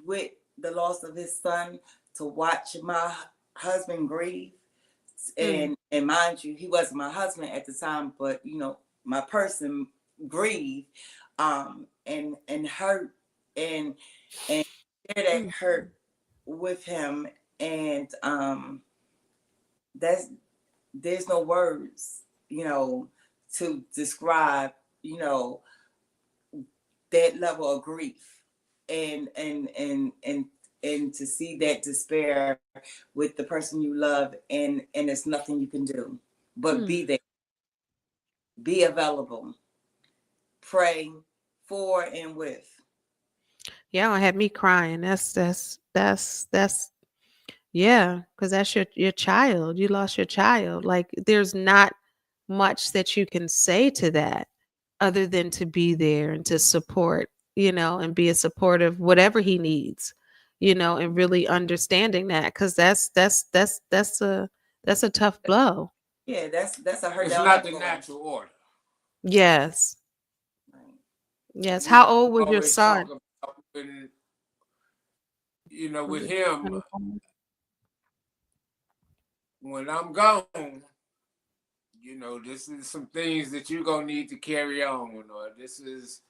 Speaker 2: with the loss of his son, to watch my husband grieve,
Speaker 1: Mm.
Speaker 2: and mind you, he wasn't my husband at the time, but my person grieve, and hurt, and share that
Speaker 1: Mm.
Speaker 2: hurt with him, and that's there's no words, to describe, you know, that level of grief, and to see that despair with the person you love, and there's nothing you can do but be
Speaker 1: Mm.
Speaker 2: there, be available, pray for and with.
Speaker 1: Yeah, it had me crying. That's yeah, because that's your child. You lost your child. Like there's not much that you can say to that other than to be there and to support, and be a supportive whatever he needs, and really understanding that because that's a tough blow.
Speaker 2: Yeah, that's a hurt
Speaker 3: It's
Speaker 2: that'll
Speaker 3: not
Speaker 2: never
Speaker 3: the
Speaker 2: go away.
Speaker 3: natural order.
Speaker 1: Yes.
Speaker 2: Right.
Speaker 1: Yes.
Speaker 3: We
Speaker 1: How old was your
Speaker 3: always
Speaker 1: son?
Speaker 3: talk about when,
Speaker 1: Was
Speaker 3: with
Speaker 1: it
Speaker 3: him,
Speaker 1: 25?
Speaker 3: when I'm gone, this is some things that you're gonna need to carry on, or this is,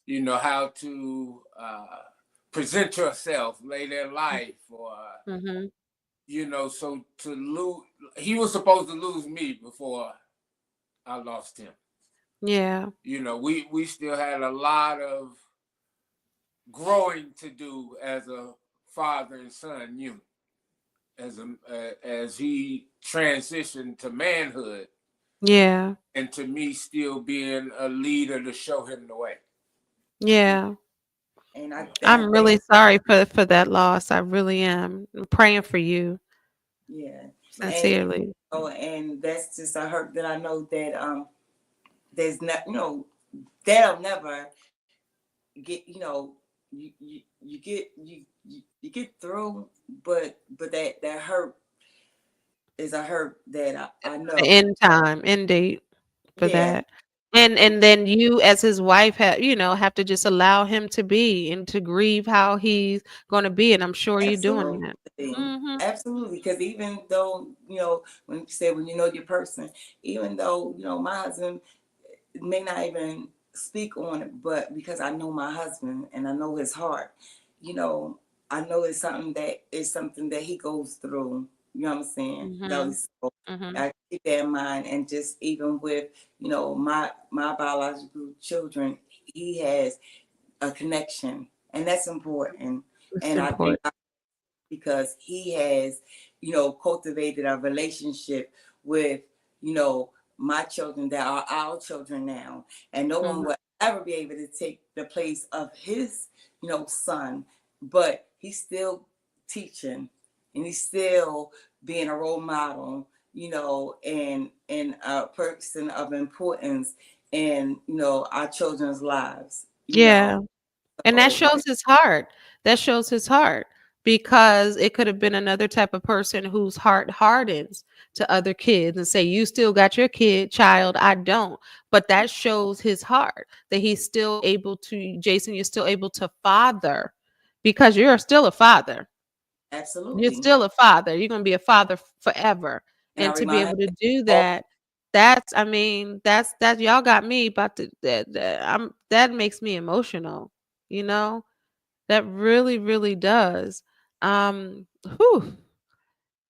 Speaker 3: how to present yourself later in life, or
Speaker 1: Mm-hmm.
Speaker 3: so to lose, he was supposed to lose me before I lost him.
Speaker 1: Yeah.
Speaker 3: We still had a lot of growing to do as a father and son unit, as he transitioned to manhood,
Speaker 1: Yeah.
Speaker 3: and to me still being a leader to show him the way.
Speaker 1: Yeah.
Speaker 2: And I
Speaker 1: I'm
Speaker 2: think,
Speaker 1: really sorry for that loss. I really am. I'm praying for you
Speaker 2: yeah, and
Speaker 1: sincerely.
Speaker 2: and that's just a hurt that I know that there's not, that'll never get, you get through, but that hurt is a hurt that I
Speaker 1: The
Speaker 2: know.
Speaker 1: end time, end date for
Speaker 2: Yeah,
Speaker 1: that. And then you as his wife have to just allow him to be and to grieve how he's gonna be, and I'm sure you're doing
Speaker 2: absolutely.
Speaker 1: that. Mhm.
Speaker 2: Absolutely. Because even though, when you say, when you know your person, even though, my husband may not even speak on it, but because I know my husband and I know his heart, you know, I know it's something that he goes through. You know what I'm saying? That
Speaker 1: Mhm.
Speaker 2: so
Speaker 1: Mhm.
Speaker 2: I keep that in mind, and just even with my biological children, he has a connection, and that's important.
Speaker 1: It's
Speaker 2: And I think,
Speaker 1: important.
Speaker 2: because he has, cultivated a relationship with, my children that are our children now. And no one
Speaker 1: Mhm.
Speaker 2: will ever be able to take the place of his, son. But he's still teaching, and he's still being a role model, and a person of importance in, our children's lives.
Speaker 1: Yeah. And that
Speaker 2: So
Speaker 1: shows his heart. That shows his heart because it could have been another type of person whose heart hardens to other kids and say, "You still got your child, I don't." But that shows his heart that he's still able to, Jason, you're still able to father because you're still a father. You're
Speaker 2: absolutely.
Speaker 1: still a father. You're going to be a father forever.
Speaker 2: And I
Speaker 1: And to be
Speaker 2: remind
Speaker 1: able to
Speaker 2: him,
Speaker 1: do
Speaker 2: oh,
Speaker 1: that, I mean, that y'all got me about to, that makes me emotional, you know? That really, really does. Whew.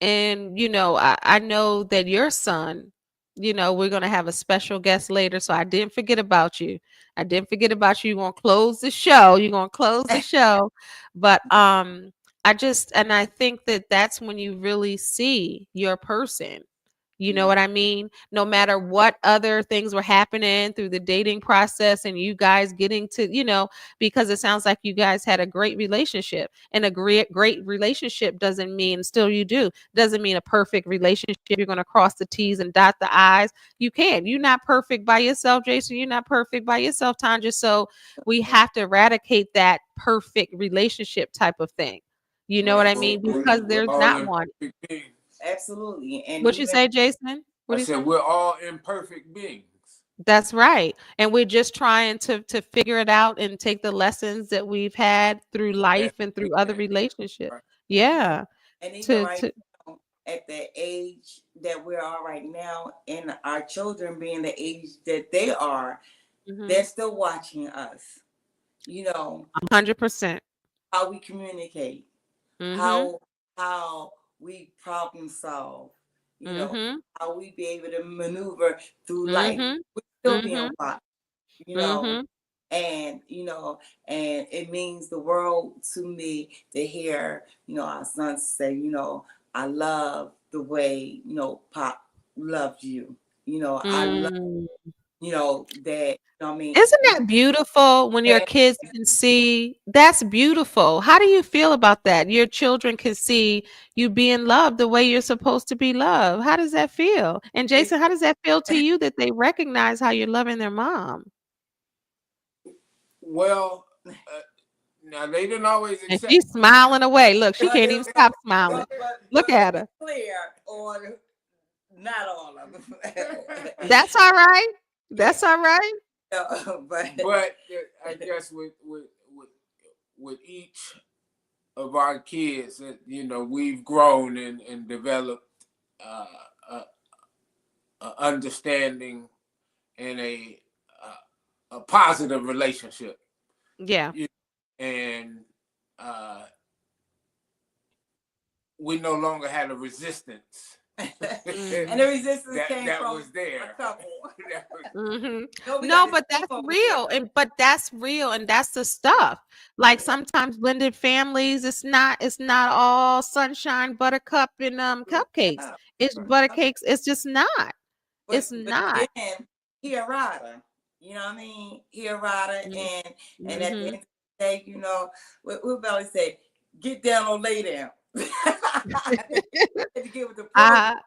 Speaker 1: And I know that your son, we're gonna have a special guest later. So I didn't forget about you. I didn't forget about you. You're gonna close the show. You're gonna close the show. But I think that that's when you really see your person, You know what I mean? No matter what other things were happening through the dating process and you guys getting to, because it sounds like you guys had a great relationship. And a great relationship doesn't mean, still you do, doesn't mean a perfect relationship. You're going to cross the T's and dot the I's. You can't. You're not perfect by yourself, Jason. You're not perfect by yourself, Tanja. So we have to eradicate that perfect relationship type of thing. You know what I mean? Because
Speaker 3: We're
Speaker 1: there's
Speaker 3: all
Speaker 1: not one.
Speaker 3: imperfect beings.
Speaker 2: Absolutely. And
Speaker 1: What you
Speaker 2: even
Speaker 1: say, Jason? What
Speaker 3: I
Speaker 1: do you
Speaker 3: said
Speaker 1: say?
Speaker 3: we're all imperfect beings.
Speaker 1: That's right. And we're just trying to figure it out and take the lessons that we've had through
Speaker 3: As
Speaker 1: life and
Speaker 3: we
Speaker 1: through other
Speaker 3: can.
Speaker 1: relationships.
Speaker 3: Right.
Speaker 2: yeah,
Speaker 1: Yeah.
Speaker 2: and even
Speaker 1: To
Speaker 2: right
Speaker 1: to
Speaker 2: now, at the age that we are right now, and our children being the age that they are, they're
Speaker 1: mhm,
Speaker 2: still watching us. You know
Speaker 1: 100%.
Speaker 2: how we communicate,
Speaker 1: Mhm.
Speaker 2: how how we problem solve. You know
Speaker 1: Mhm.
Speaker 2: how we be able to maneuver through life.
Speaker 1: Mhm.
Speaker 2: We're still being
Speaker 1: Mhm.
Speaker 2: watched. You know,
Speaker 1: Mhm.
Speaker 2: and and it means the world to me to hear our sons say, I love the way Pop loves you. I love
Speaker 1: Mm.
Speaker 2: that. I mean,
Speaker 1: Isn't that beautiful when your
Speaker 2: and
Speaker 1: kids can see? That's beautiful. How do you feel about that? Your children can see you being loved the way you're supposed to be loved. How does that feel? And
Speaker 2: it's
Speaker 1: Jason, how does that feel to you that they recognize how you're loving their mom?
Speaker 3: Well, now they didn't always
Speaker 1: And
Speaker 3: accept.
Speaker 1: she's smiling away. Look, she can't even stop smiling.
Speaker 2: but but
Speaker 1: Look
Speaker 2: but to
Speaker 1: at
Speaker 2: be
Speaker 1: her.
Speaker 2: clear, on not all of them.
Speaker 1: That's all right.
Speaker 2: Yeah,
Speaker 1: That's all right.
Speaker 2: but
Speaker 3: But I guess with each of our kids, we've grown and developed uh, a, a understanding and a positive relationship.
Speaker 1: Yeah.
Speaker 3: You- And uh, we no longer had a resistance
Speaker 2: and
Speaker 1: Mhm.
Speaker 2: the resistance came
Speaker 3: that
Speaker 2: from
Speaker 3: was there.
Speaker 2: a couple.
Speaker 3: That was,
Speaker 1: Mhm.
Speaker 2: No, we got
Speaker 1: No,
Speaker 2: this
Speaker 1: but
Speaker 2: team
Speaker 1: that's
Speaker 2: over here.
Speaker 1: real, but that's real, and that's the stuff. Like
Speaker 2: Yeah,
Speaker 1: sometimes blended families, it's not all sunshine, buttercup, and cupcakes.
Speaker 2: yeah.
Speaker 1: It's buttercakes. It's just not.
Speaker 2: But
Speaker 1: It's
Speaker 2: but
Speaker 1: not.
Speaker 2: again, he a rider. You know what I mean? He a rider, and at the
Speaker 1: Mm-hmm.
Speaker 2: end of the day, what Belly say, get down or lay down. I think he had to get with the program,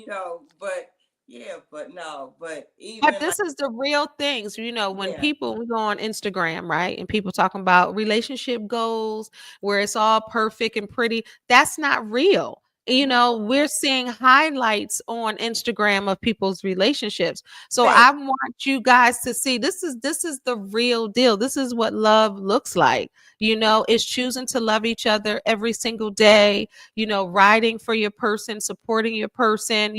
Speaker 1: Uh,
Speaker 2: but yeah, but no, but
Speaker 1: But
Speaker 2: even like
Speaker 1: this is the real things, when
Speaker 2: yeah,
Speaker 1: people we go on Instagram, right? And people talking about relationship goals where it's all perfect and pretty. That's not real.
Speaker 2: no,
Speaker 1: We're seeing highlights on Instagram of people's relationships. So
Speaker 2: fake,
Speaker 1: I want you guys to see this is the real deal. This is what love looks like. It's choosing to love each other every single day, riding for your person, supporting your person,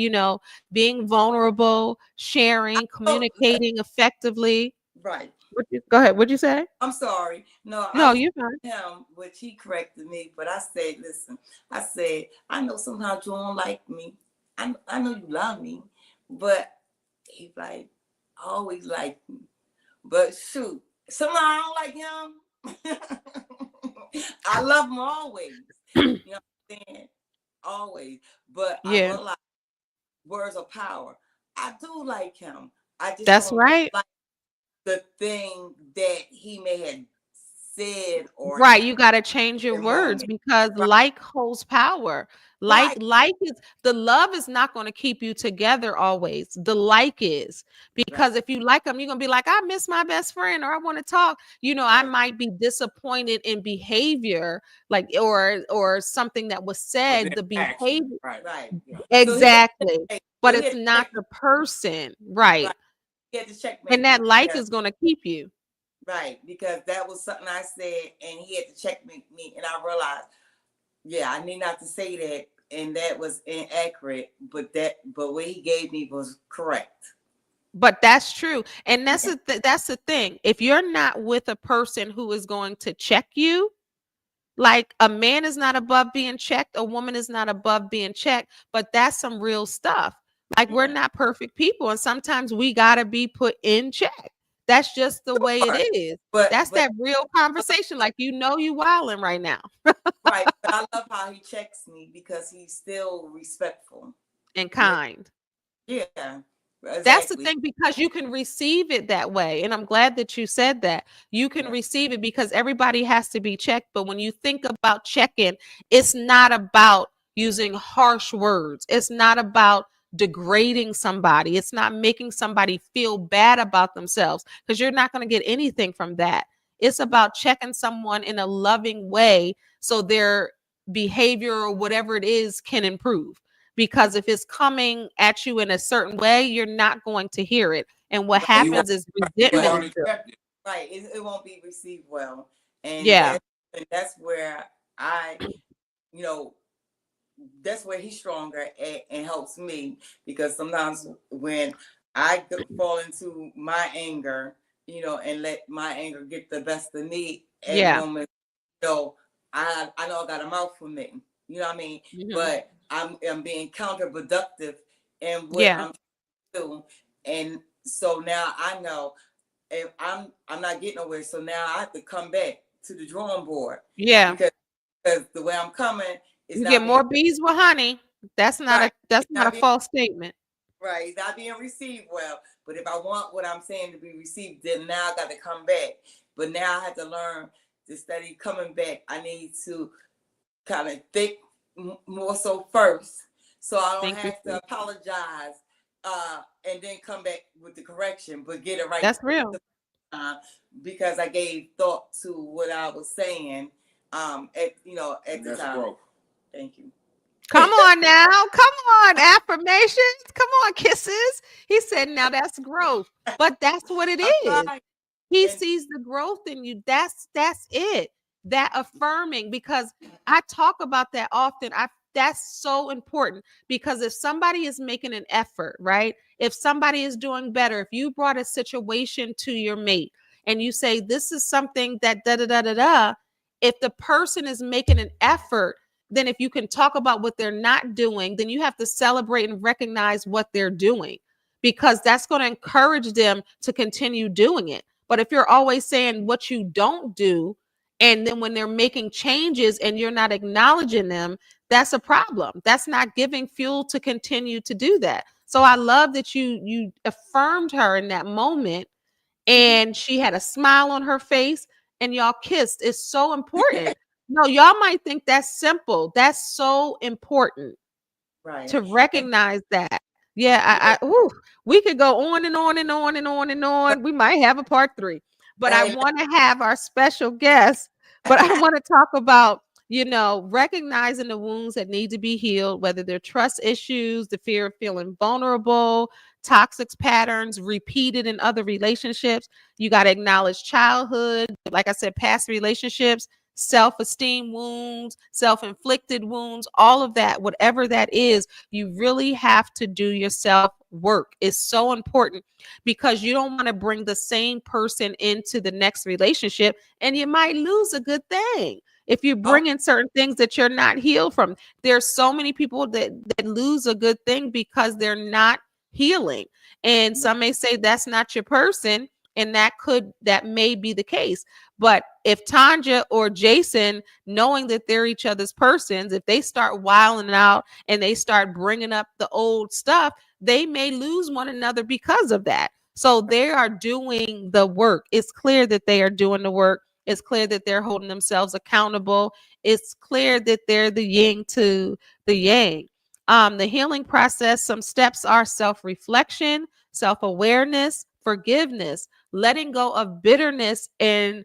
Speaker 1: being vulnerable, sharing,
Speaker 2: oh,
Speaker 1: communicating effectively.
Speaker 2: right.
Speaker 1: Go ahead. What'd you say?
Speaker 2: I'm sorry. No, I
Speaker 1: No,
Speaker 2: was
Speaker 1: you're fine.
Speaker 2: him, which he corrected me, but I said, listen, I said, I know sometimes you don't like me. I know you love me, but he's like, I always like me. But shoot, sometimes I don't like him. I love him always. You know what I'm saying? Always. But I
Speaker 1: Yeah,
Speaker 2: realize words of power. I do like him. I just
Speaker 1: that's
Speaker 2: don't
Speaker 1: right.
Speaker 2: like the thing that he may have said or
Speaker 1: Right, you gotta change your
Speaker 2: the
Speaker 1: words
Speaker 2: moment.
Speaker 1: because
Speaker 2: Right.
Speaker 1: like holds power. Like
Speaker 2: Right.
Speaker 1: like is the love is not gonna keep you together always. The like is.
Speaker 2: Right.
Speaker 1: Because if you like them, you're gonna be like, I miss my best friend or I want to talk. I
Speaker 2: Right.
Speaker 1: might be disappointed in behavior, like or something that was
Speaker 3: or their
Speaker 1: said, the
Speaker 3: action.
Speaker 1: behavior.
Speaker 3: Right.
Speaker 2: Right.
Speaker 3: Yeah.
Speaker 2: So he had to
Speaker 1: Exactly.
Speaker 2: check,
Speaker 1: But
Speaker 2: so he
Speaker 1: it's
Speaker 2: had to
Speaker 1: not
Speaker 2: check
Speaker 1: the person. Right.
Speaker 2: right. He had to
Speaker 1: And
Speaker 2: checkmate me
Speaker 1: that like
Speaker 2: there.
Speaker 1: is gonna keep you.
Speaker 2: Right. Because that was something I said and he had to checkmate me and I realized, yeah, I need not to say that and that was inaccurate, but what he gave me was correct.
Speaker 1: But that's true. And
Speaker 2: Yeah.
Speaker 1: that's the thing. If you're not with a person who is going to check you, like a man is not above being checked, a woman is not above being checked, but that's some real stuff. Like we're
Speaker 2: Yeah.
Speaker 1: not perfect people and sometimes we got to be put in check. That's just the way it
Speaker 2: Sure.
Speaker 1: is.
Speaker 2: But
Speaker 1: That's
Speaker 2: but
Speaker 1: that real conversation like you wilding right now.
Speaker 2: right, but I love how he checks me because he's still respectful.
Speaker 1: and
Speaker 2: Yeah,
Speaker 1: kind.
Speaker 2: yeah,
Speaker 1: That's the
Speaker 2: exactly.
Speaker 1: thing, because you can receive it that way. And I'm glad that you said that. You can
Speaker 2: Yeah,
Speaker 1: receive it because everybody has to be checked. But when you think about checking, it's not about using harsh words, it's not about degrading somebody, it's not making somebody feel bad about themselves, because you're not going to get anything from that. It's about checking someone in a loving way so their behavior or whatever it is can improve, because if it's coming at you in a certain way, you're not going to hear it. And what
Speaker 2: right.
Speaker 3: You won't,
Speaker 1: happens is
Speaker 3: you
Speaker 1: resentment is
Speaker 3: won't
Speaker 1: built.
Speaker 3: accept it.
Speaker 2: Right. It won't be received well, and
Speaker 1: Yeah.
Speaker 2: that's where I, you know, that's where he's stronger and helps me, because sometimes when fall into my anger, and let my anger get the best of me at
Speaker 1: Yeah.
Speaker 2: moments, so I know I got a mouth for me, you know what I mean,
Speaker 1: Hmm.
Speaker 2: but I'm being counterproductive in what
Speaker 1: Yeah.
Speaker 2: I'm doing, and so now I know if I'm not getting nowhere, so now I have to come back to the drawing board,
Speaker 1: Yeah.
Speaker 2: because the way I'm coming is
Speaker 1: You get
Speaker 2: not being
Speaker 1: more bees with honey.
Speaker 2: right.
Speaker 1: That's
Speaker 2: It's
Speaker 1: not
Speaker 2: not
Speaker 1: a
Speaker 2: being
Speaker 1: false statement.
Speaker 2: right. It's not being received well. But if I want what I'm saying to be received, then now I got to come back. But now I have to learn to study coming back. I need to kind of think more so first, so I don't
Speaker 1: Think
Speaker 2: have to
Speaker 1: before.
Speaker 2: apologize, and then come back with the correction, but get it right
Speaker 1: That's real.
Speaker 2: the time, because I gave thought to what I was saying, at
Speaker 3: And
Speaker 2: the
Speaker 3: that's
Speaker 2: time.
Speaker 3: growth.
Speaker 2: Thank you.
Speaker 1: Come on now. Come on. Affirmations. Come on, kisses. He said, now that's growth. But that's what it
Speaker 2: I'm
Speaker 1: is.
Speaker 2: trying,
Speaker 1: He
Speaker 2: and
Speaker 1: sees the growth in you. That's it. That affirming, because I talk about that often. I That's so important, because if somebody is making an effort, right? If somebody is doing better, if you brought a situation to your mate and you say this is something that da da da da da, if the person is making an effort, then if you can talk about what they're not doing, then you have to celebrate and recognize what they're doing, because that's going to encourage them to continue doing it. But if you're always saying what you don't do, and then when they're making changes and you're not acknowledging them, that's a problem. That's not giving fuel to continue to do that. So I love that you affirmed her in that moment, and she had a smile on her face and y'all kissed. It's so important. No, y'all might think that's simple. That's so important
Speaker 2: right,
Speaker 1: to
Speaker 2: and
Speaker 1: recognize that. Yeah,
Speaker 2: yeah,
Speaker 1: ooh, we could go on and on and on and on and on. We might have a part 3, but I
Speaker 2: and
Speaker 1: want to have our special guest. But I want to talk about, recognizing the wounds that need to be healed, whether they're trust issues, the fear of feeling vulnerable, toxic patterns repeated in other relationships. You got to acknowledge childhood, like I said, past relationships, self esteem wounds, self inflicted wounds, all of that, whatever that is, you really have to do your self work. It's so important, because you don't want to bring the same person into the next relationship and you might lose a good thing. If you
Speaker 2: oh,
Speaker 1: bring in certain things that you're not healed from, there's so many people that lose a good thing because they're not healing. And some may say that's not your person, and that may be the case. But if Tonja or Jason, knowing that they're each other's persons, if they start wilding out and they start bringing up the old stuff, they may lose one another because of that. So they are doing the work. It's clear that they are doing the work. It's clear that they're holding themselves accountable. It's clear that they're the yin to the yang. The healing process, some steps are self reflection, self awareness, forgiveness, letting go of bitterness, and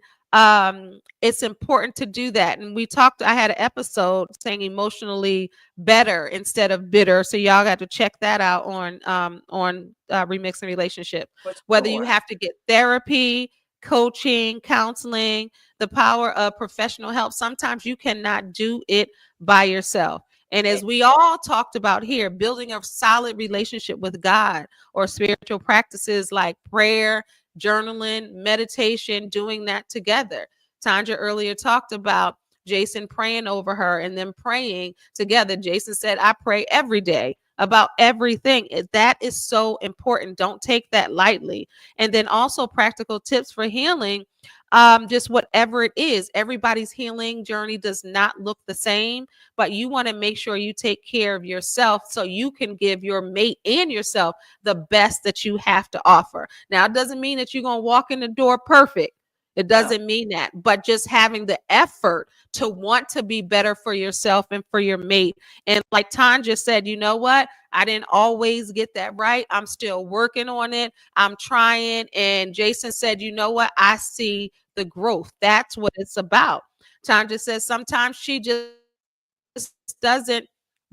Speaker 1: it's important to do that. And I had an episode saying emotionally better instead of bitter, so y'all got to check that out on Remixing Relationship.
Speaker 2: for
Speaker 1: Whether you
Speaker 2: sure.
Speaker 1: have to get therapy, coaching, counseling, the power of professional help, sometimes you cannot do it by yourself. And
Speaker 2: And,
Speaker 1: as we all talked about here, building a solid relationship with God, or spiritual practices like prayer, journaling, meditation, doing that together. Tanja earlier talked about Jason praying over her and then praying together. Jason said, I pray every day about everything. That is so important. Don't take that lightly. And then also practical tips for healing. just whatever it is. Everybody's healing journey does not look the same, but you want to make sure you take care of yourself so you can give your mate and yourself the best that you have to offer. Now, it doesn't mean that you're going to walk in the door perfect. It
Speaker 2: No.
Speaker 1: doesn't mean that, but just having the effort to want to be better for yourself and for your mate. And like Tonja said, you know what? I didn't always get that right. I'm still working on it. I'm trying. And Jason said, you know what? I see the growth. That's what it's about. Tonja says sometimes she just doesn't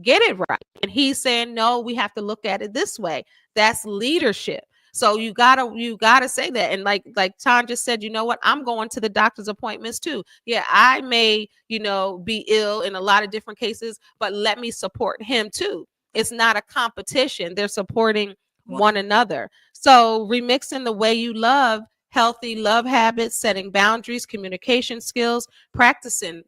Speaker 1: get it right. And he's saying, no, we have to look at it this way. That's leadership. So you gotta say that. And like Tonja said, you know what? I'm going to the doctor's appointments too. Yeah, I may, be ill in a lot of different cases, but let me support him too. It's not a competition. They're supporting
Speaker 2: One.
Speaker 1: one another. So remixing the way you love, healthy love habits, setting boundaries, communication skills, practicing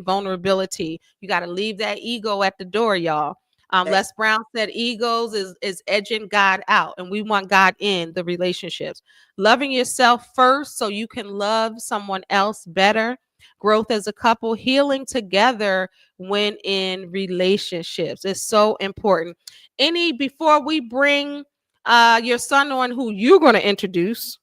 Speaker 1: vulnerability. You got to leave that ego at the door, y'all.
Speaker 2: That,
Speaker 1: Les Brown said egos is edging God out, and we want God in the relationships. Loving yourself first so you can love someone else better. Growth as a couple, healing together when in relationships is so important. Any before we bring your son on, who you're going to introduce,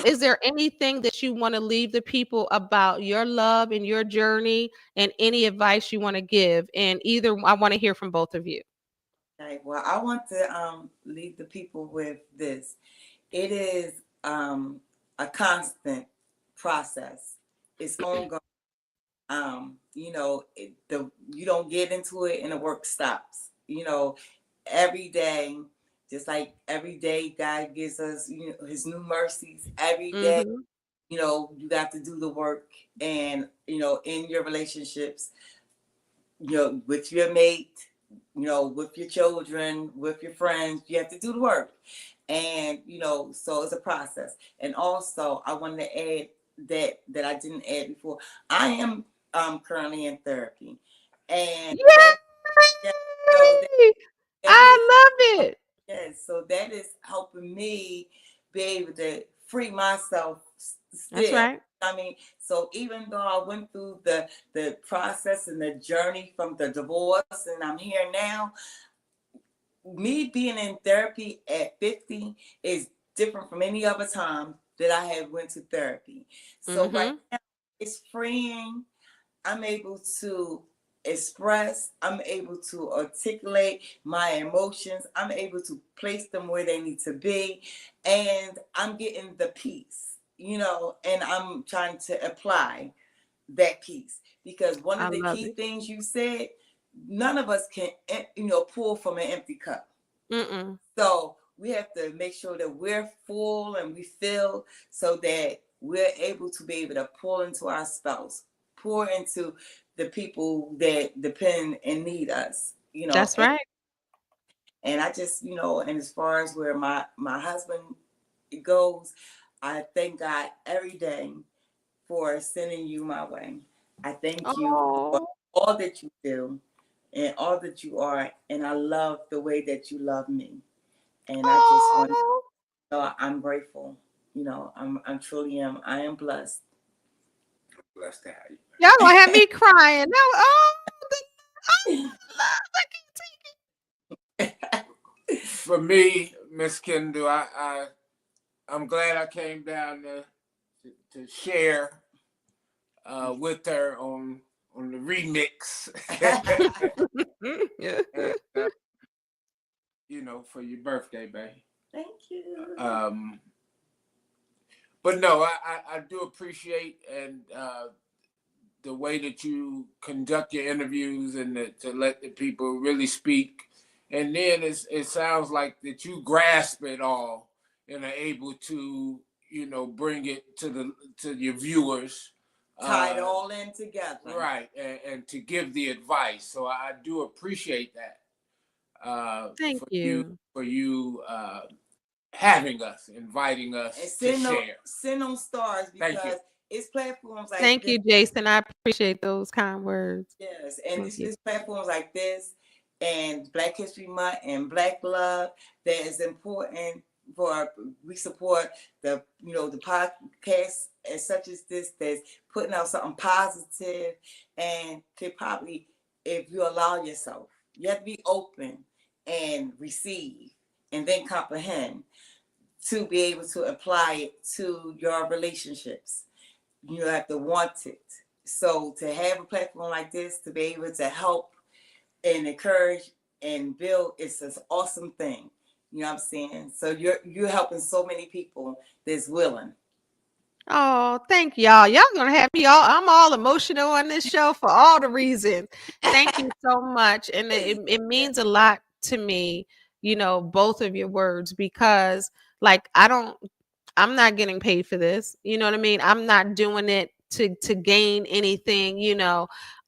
Speaker 1: is there anything that you want to leave the people about your love and your journey, and any advice you want to give? And either I want to hear from both of you.
Speaker 2: okay, well, I want to leave the people with this. It is a constant process. It's ongoing. You don't get into it and the work stops. Every day, just like every day, God gives us His new mercies. Every day,
Speaker 1: Mm-hmm.
Speaker 2: you got to do the work, and in your relationships, with your mate, with your children, with your friends, you have to do the work. And so it's a process. And also I wanted to add that I didn't add before. I am currently in therapy, and that, yeah, so
Speaker 1: Yay!
Speaker 2: that is,
Speaker 1: I love it.
Speaker 2: yes, so that is helping me be able to free myself
Speaker 1: That's
Speaker 2: still.
Speaker 1: right.
Speaker 2: I mean, so even though I went through the process and the journey from the divorce, and I'm here now, me being in therapy at 50 is different from any other time that I had went to therapy. So right
Speaker 1: Mm-hmm.
Speaker 2: now it's freeing. I'm able to express, I'm able to articulate my emotions, I'm able to place them where they need to be, and I'm getting the peace, and I'm trying to apply that peace, because one
Speaker 1: I
Speaker 2: of the
Speaker 1: love
Speaker 2: key
Speaker 1: it.
Speaker 2: things you said, none of us can pull from an empty cup.
Speaker 1: Mm-mm.
Speaker 2: So we have to make sure that we're full and we fill, so that we're able to be able to pour into our spouse, pour into the people that depend and need us,
Speaker 1: That's right.
Speaker 2: and I just, and as far as where my husband goes, I thank God every day for sending you my way. I thank you for
Speaker 1: Oh,
Speaker 2: all that you do and all that you are, and I love the way that you love me. And I just want
Speaker 1: oh.
Speaker 2: I'm grateful. I'm truly am. I am blessed.
Speaker 3: Blessed to have you.
Speaker 1: Y'all gonna have me crying. No, oh, the love. I can't take
Speaker 3: For me, Miss Kendall, I'm glad I came down to share with her on the remix. And,
Speaker 1: it.
Speaker 3: for your birthday, babe.
Speaker 2: Thank you.
Speaker 3: Um, but no, I do appreciate and the way that you conduct your interviews and to let the people really speak. And then it sounds like that you grasp it all and are able to, bring it to your viewers.
Speaker 2: Tie it all in together.
Speaker 3: Right, and to give the advice. So I do appreciate that
Speaker 1: Thank you.
Speaker 3: for you having us, inviting us
Speaker 2: And
Speaker 3: to
Speaker 2: send
Speaker 3: share.
Speaker 2: on stars,
Speaker 3: Thank you.
Speaker 2: because it's platforms like
Speaker 1: Thank
Speaker 2: this.
Speaker 1: you, Jason. I appreciate those kind words.
Speaker 2: Yes, and
Speaker 1: Thank you.
Speaker 2: it's platforms like this, and Black History Month and Black Love, that is important we support the the podcast as such as this that's putting out something positive, and to probably, if you allow yourself, you have to be open and receive and then comprehend to be able to apply it to your relationships. You have to want it. So to have a platform like this to be able to help and encourage and build is an awesome thing. You know what I'm saying? So you're helping so many people that's willing.
Speaker 1: Oh, thank y'all. Y'all gonna have me all. I'm all emotional on this show for all the reasons. Thank you so much, and it means a lot to me. Both of your words, because like I'm not getting paid for this. You know what I mean? I'm not doing it to gain anything,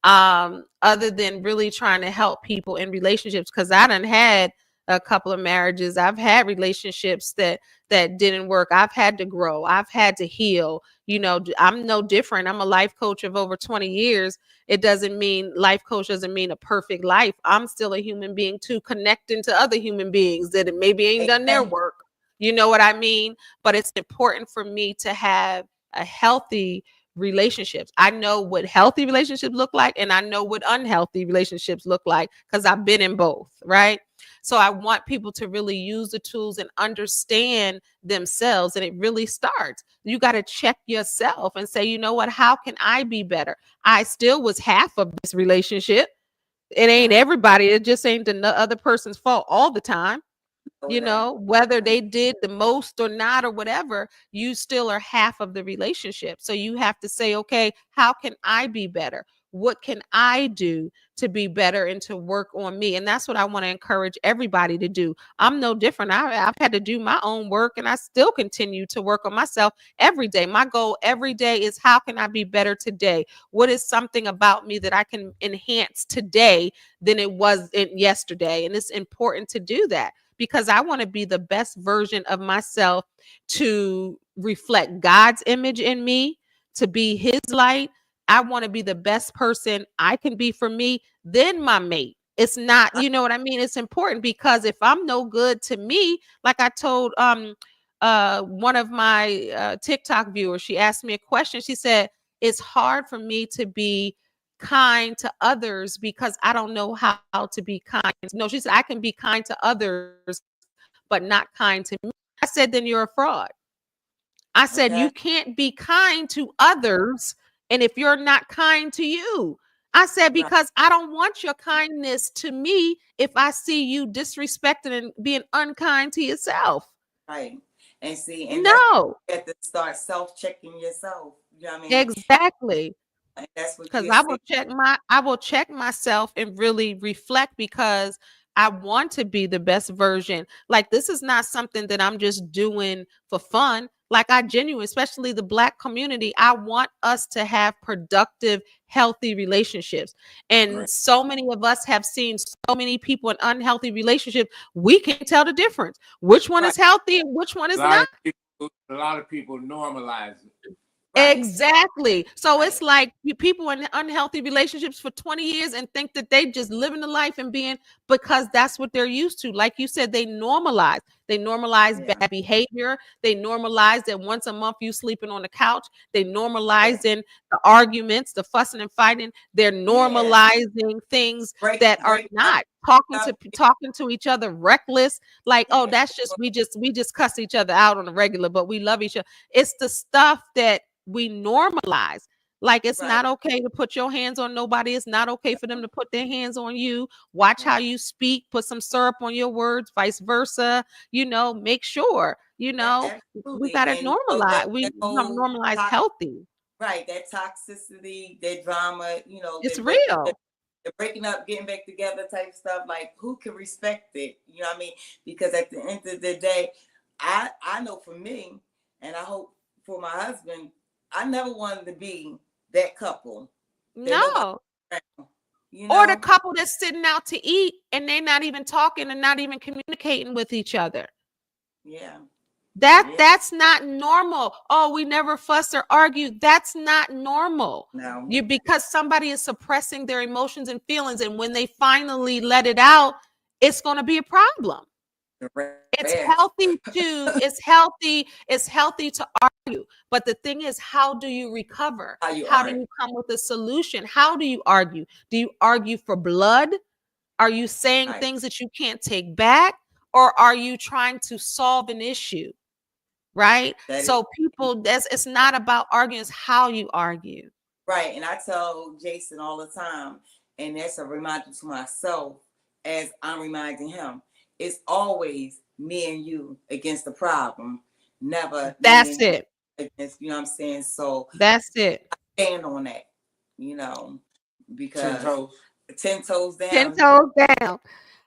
Speaker 1: other than really trying to help people in relationships. Because I done had a couple of marriages. I've had relationships that didn't work. I've had to grow. I've had to heal. I'm no different. I'm a life coach of over 20 years. It doesn't mean life coach doesn't mean a perfect life. I'm still a human being too, connecting to other human beings that maybe ain't done their work. You know what I mean? But it's important for me to have a healthy relationships. I know what healthy relationships look like, and I know what unhealthy relationships look like because I've been in both, right? So I want people to really use the tools and understand themselves. And it really starts. You got to check yourself and say, you know what? How can I be better? I still was half of this relationship. It ain't everybody. It just ain't the other person's fault all the time. Whether they did the most or not or whatever, you still are half of the relationship. So you have to say, okay, how can I be better? What can I do to be better and to work on me? And that's what I want to encourage everybody to do. I'm no different. I've had to do my own work, and I still continue to work on myself every day. My goal every day is, how can I be better today? What is something about me that I can enhance today than it was yesterday? And it's important to do that, because I want to be the best version of myself, to reflect God's image in me, to be his light. I want to be the best person I can be for me, then my mate. It's not, you know what I mean? It's important, because if I'm no good to me, like I told one of my TikTok viewers, she asked me a question. She said, it's hard for me to be kind to others because I don't know how to be kind. No, she said, I can be kind to others, but not kind to me. I said, then you're a fraud. I said, you can't be kind to others, and if you're not kind to you. I said, because I don't want your kindness to me if I see you disrespecting and being unkind to yourself.
Speaker 2: Right. And see, and that's
Speaker 1: No.
Speaker 2: you have to start self-checking yourself. You know what I mean?
Speaker 1: Exactly.
Speaker 2: And that's what
Speaker 1: Because
Speaker 2: you're saying.
Speaker 1: I will check myself and really reflect, because I want to be the best version. Like, this is not something that I'm just doing for fun. Like, I genuinely, especially the Black community, I want us to have productive, healthy relationships. And so many of us have seen so many people in unhealthy relationships. We can't tell the difference. Which one is healthy and which one is not?
Speaker 3: A lot of people normalize it.
Speaker 2: Right.
Speaker 1: Exactly. So it's like people in unhealthy relationships for 20 years and think that they just living the life and being, because that's what they're used to. Like you said, they normalize. They normalize bad behavior. They normalize that once a month you sleeping on the couch. They normalizing the arguments, the fussing and fighting. They're normalizing things that are not talking to each other reckless. Like, oh, that's just we just cuss each other out on a regular, but we love each other. It's the stuff that we normalize. Like, it's not okay to put your hands on nobody. It's not okay for them to put their hands on you. Watch how you speak. Put some syrup on your words, vice versa. Make sure, we got to normalize. We normalize healthy.
Speaker 2: Right. That toxicity, that drama,
Speaker 1: it's real.
Speaker 2: The breaking up, getting back together type stuff. Like, who can respect it? You know what I mean? Because at the end of the day, I know for me, and I hope for my husband, I never wanted to be that couple.
Speaker 1: No. Or the couple that's sitting out to eat and they're not even talking and not even communicating with each other.
Speaker 2: Yeah.
Speaker 1: That's not normal. Oh, we never fuss or argue. That's not normal.
Speaker 2: No.
Speaker 1: Because somebody is suppressing their emotions and feelings, and when they finally let it out, it's going to be a problem. It's healthy to argue. But the thing is, how do you recover? How do you come with a solution? How do you argue? Do you argue for blood? Are you saying things that you can't take back? Or are you trying to solve an issue? Right? So people, it's not about arguing, it's how you argue.
Speaker 2: Right. And I tell Jason all the time, and that's a reminder to myself as I'm reminding him, it's always me and you against the problem. Never
Speaker 1: that's it.
Speaker 2: Against, you know what I'm saying? So
Speaker 1: that's it.
Speaker 2: I stand on that, you know, because
Speaker 3: 10 toes down.
Speaker 1: 10 toes down.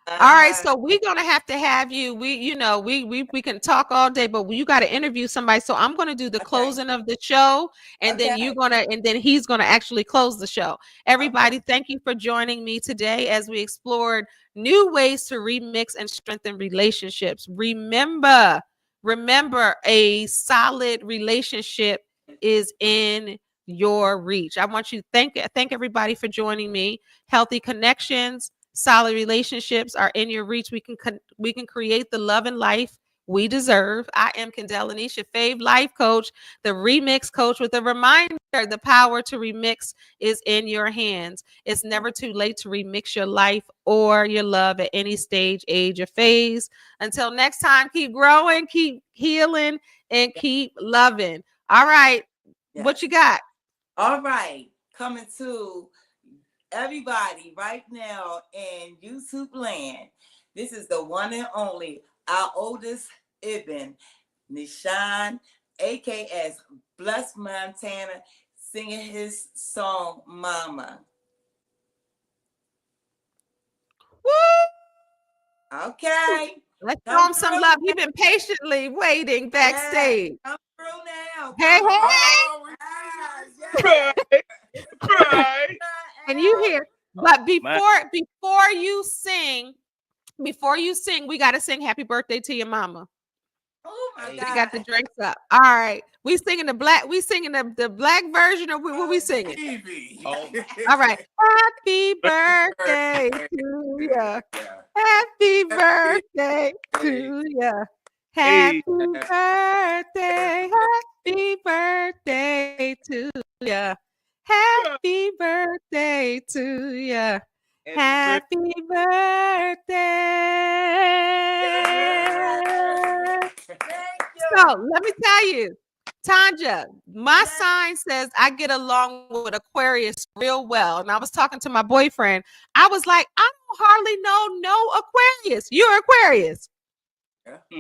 Speaker 1: All right, so we're gonna have to have you. We can talk all day, but you got to interview somebody. So I'm gonna do the closing of the show, and then he's gonna actually close the show. Everybody, thank you for joining me today as we explored new ways to remix and strengthen relationships. Remember, a solid relationship is in your reach. I want you to thank everybody for joining me. Healthy connections, solid relationships are in your reach. We can create the love and life we deserve. I am Tonja Lynette, your fave life coach, the remix coach, with a reminder: the power to remix is in your hands. It's never too late to remix your life or your love at any stage, age, or phase. Until next time, keep growing, keep healing, and keep loving. All right. What you got?
Speaker 2: All right. Coming to everybody right now in YouTube land. This is the one and only, our oldest Ibn, Nishan, aka Bless Montana, singing his song Mama. Woo! Okay.
Speaker 1: Let's show him some love. You've been patiently waiting backstage.
Speaker 2: Come through now.
Speaker 1: Hey, hey.
Speaker 3: Cry.
Speaker 1: And you hear, but before you sing, we got to sing happy birthday to your mama.
Speaker 2: Oh my God.
Speaker 1: You got the drinks up. All right. We singing the black version, or what we singing?
Speaker 3: Oh.
Speaker 1: All right. Happy birthday to you. Happy birthday to you. Happy birthday. Happy birthday to you. Happy birthday to you. Happy birthday. So let me tell you, Tonja, my sign says I get along with Aquarius real well. And I was talking to my boyfriend. I was like, I don't hardly know no Aquarius. You're Aquarius.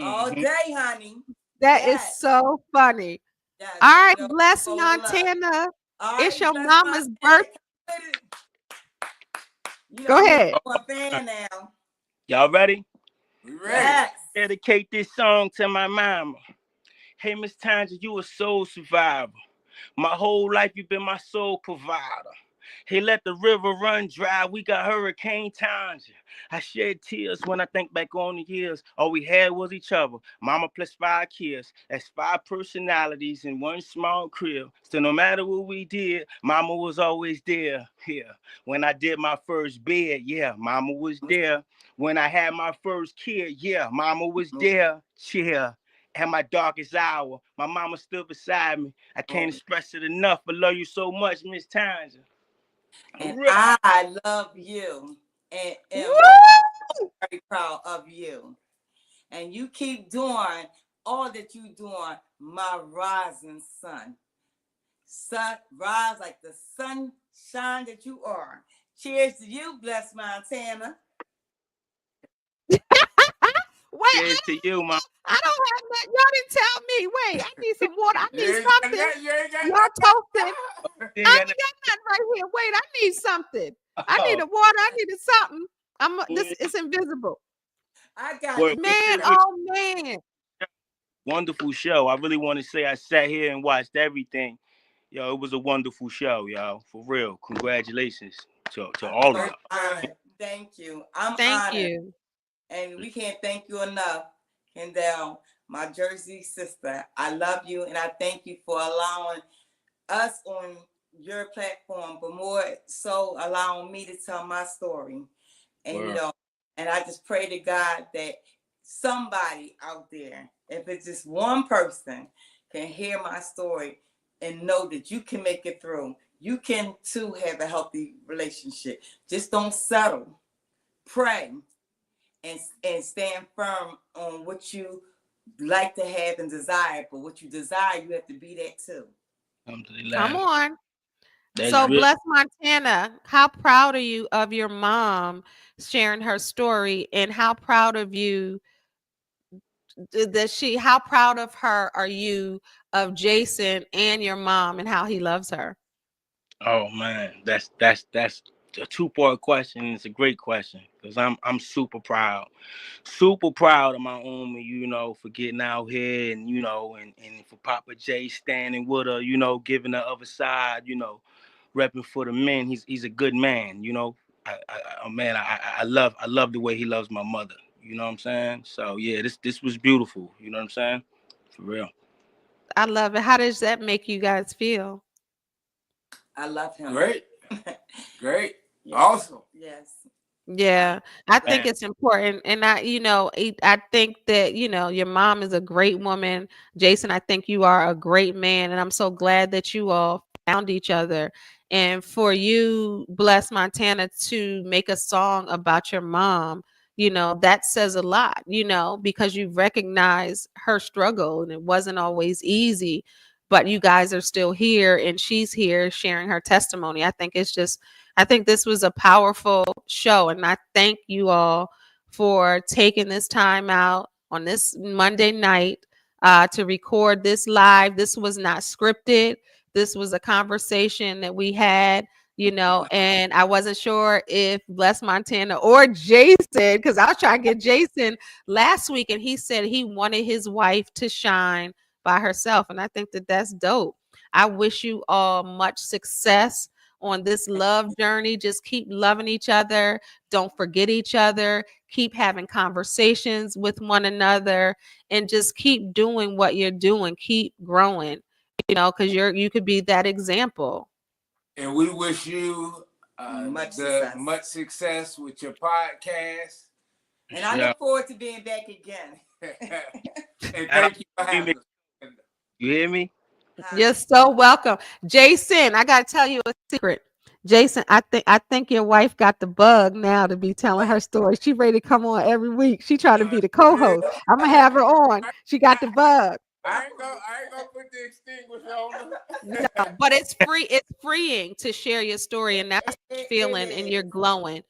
Speaker 2: All day, honey.
Speaker 1: That is so funny. All right, Bless Montana. It's your mama's birthday. Go ahead.
Speaker 4: Y'all ready?
Speaker 3: We ready.
Speaker 4: Dedicate this song to my mama. Hey, Miss Tonja, you a soul survivor. My whole life you've been my soul provider. Hey, let the river run dry. We got Hurricane Tonja. I shed tears when I think back on the years. All we had was each other. Mama plus 5 kids. That's 5 personalities in one small crib. So no matter what we did, Mama was always there. Yeah. When I did my first bed, yeah, Mama was there. When I had my first kid, yeah, Mama was there. Yeah. At my darkest hour, my mama stood beside me. I can't express it enough, but love you so much, Miss Tonja.
Speaker 2: And I love you and am very proud of you. And you keep doing all that you doing, my rising sun. Sun, rise like the sunshine that you are. Cheers to you, Bless Montana.
Speaker 1: Wait,
Speaker 4: cheers to you, Mom.
Speaker 1: I don't have that. Y'all didn't tell me. Wait, I need some water. I need something. Y'all toasted. I ain't got nothing right here. Wait, I need something. I need a water. I needed something. It's invisible.
Speaker 2: I got it.
Speaker 1: Man, oh man.
Speaker 4: Wonderful show. I really want to say I sat here and watched everything. Yo, it was a wonderful show, y'all. For real. Congratulations to all of y'all.
Speaker 2: Thank you. I'm honored.
Speaker 1: Thank you.
Speaker 2: And we can't thank you enough, Kendall, my Jersey sister. I love you, and I thank you for allowing us on your platform, but more so allowing me to tell my story. And you know, and I just pray to God that somebody out there, if it's just one person, can hear my story and know that you can make it through. You can too have a healthy relationship. Just don't settle. Pray and stand firm on what you like to have and desire. But what you desire, you have to be that too.
Speaker 1: Come
Speaker 4: Alhamdulillah.
Speaker 1: on.
Speaker 4: That's
Speaker 1: So,
Speaker 4: real.
Speaker 1: Bless Montana, how proud are you of your mom sharing her story, and how proud of you how proud of her are you of Jason and your mom and how he loves her?
Speaker 4: Oh man, that's a two-part question. It's a great question because I'm super proud of my own, for getting out here and and for Papa J standing with her, giving the other side, repping for the men. He's a good man. Man, I love the way he loves my mother. You know what I'm saying? So yeah, this was beautiful. You know what I'm saying? For real.
Speaker 1: I love it. How does that make you guys feel?
Speaker 2: I love him.
Speaker 3: Great. Great.
Speaker 2: Yes.
Speaker 3: Awesome.
Speaker 2: Yes.
Speaker 1: Yeah, I think
Speaker 4: Man,
Speaker 1: it's important. And I think that, your mom is a great woman. Jason, I think you are a great man. And I'm so glad that you all found each other. And for you, Bless Montana, to make a song about your mom, that says a lot, because you recognize her struggle and it wasn't always easy. But you guys are still here and she's here sharing her testimony. I think this was a powerful show, and I thank you all for taking this time out on this Monday night to record this live. This was not scripted. This was a conversation that we had, and I wasn't sure if Bless Montana or Jason, because I was trying to get Jason last week, and he said he wanted his wife to shine by herself, and I think that that's dope. I wish you all much success on this love journey. Just keep loving each other. Don't forget each other. Keep having conversations with one another and just keep doing what you're doing. Keep growing, because you could be that example.
Speaker 3: And we wish you
Speaker 2: Much
Speaker 3: much success with your podcast.
Speaker 2: And I
Speaker 4: yeah.
Speaker 2: look forward to being back again.
Speaker 3: And
Speaker 4: And
Speaker 3: thank you for having us.
Speaker 4: you hear me?
Speaker 1: You're so welcome. Jason, I gotta tell you a secret. Jason, I think your wife got the bug now to be telling her story. She ready to come on every week. She trying to be the co-host. I'm gonna have her on. She got the bug.
Speaker 3: I ain't gonna put the extinguisher on
Speaker 1: No,
Speaker 3: her.
Speaker 1: but it's freeing to share your story, and that's what you're feeling, and you're glowing.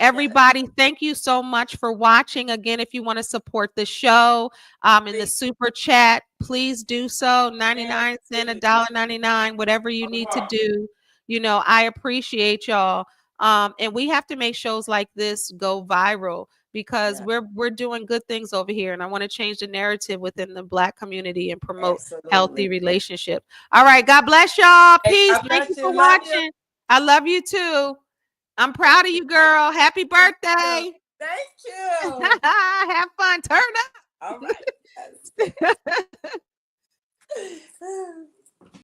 Speaker 1: Everybody, thank you so much for watching. Again, if you want to support the show in the super chat, please do so. 99 cents, $1.99, whatever you need to do. I appreciate y'all. And we have to make shows like this go viral because we're doing good things over here. And I want to change the narrative within the Black community and promote healthy
Speaker 2: Absolutely.
Speaker 1: relationships. All right. God bless y'all.
Speaker 2: Hey,
Speaker 1: Peace.
Speaker 2: God
Speaker 1: Thank you
Speaker 2: bless
Speaker 1: for
Speaker 2: you. Love you.
Speaker 1: watching. I love you too. I'm proud of you, girl. Happy birthday.
Speaker 2: Thank you.
Speaker 1: Have fun. Turn
Speaker 2: All right.
Speaker 1: up.
Speaker 2: Yes.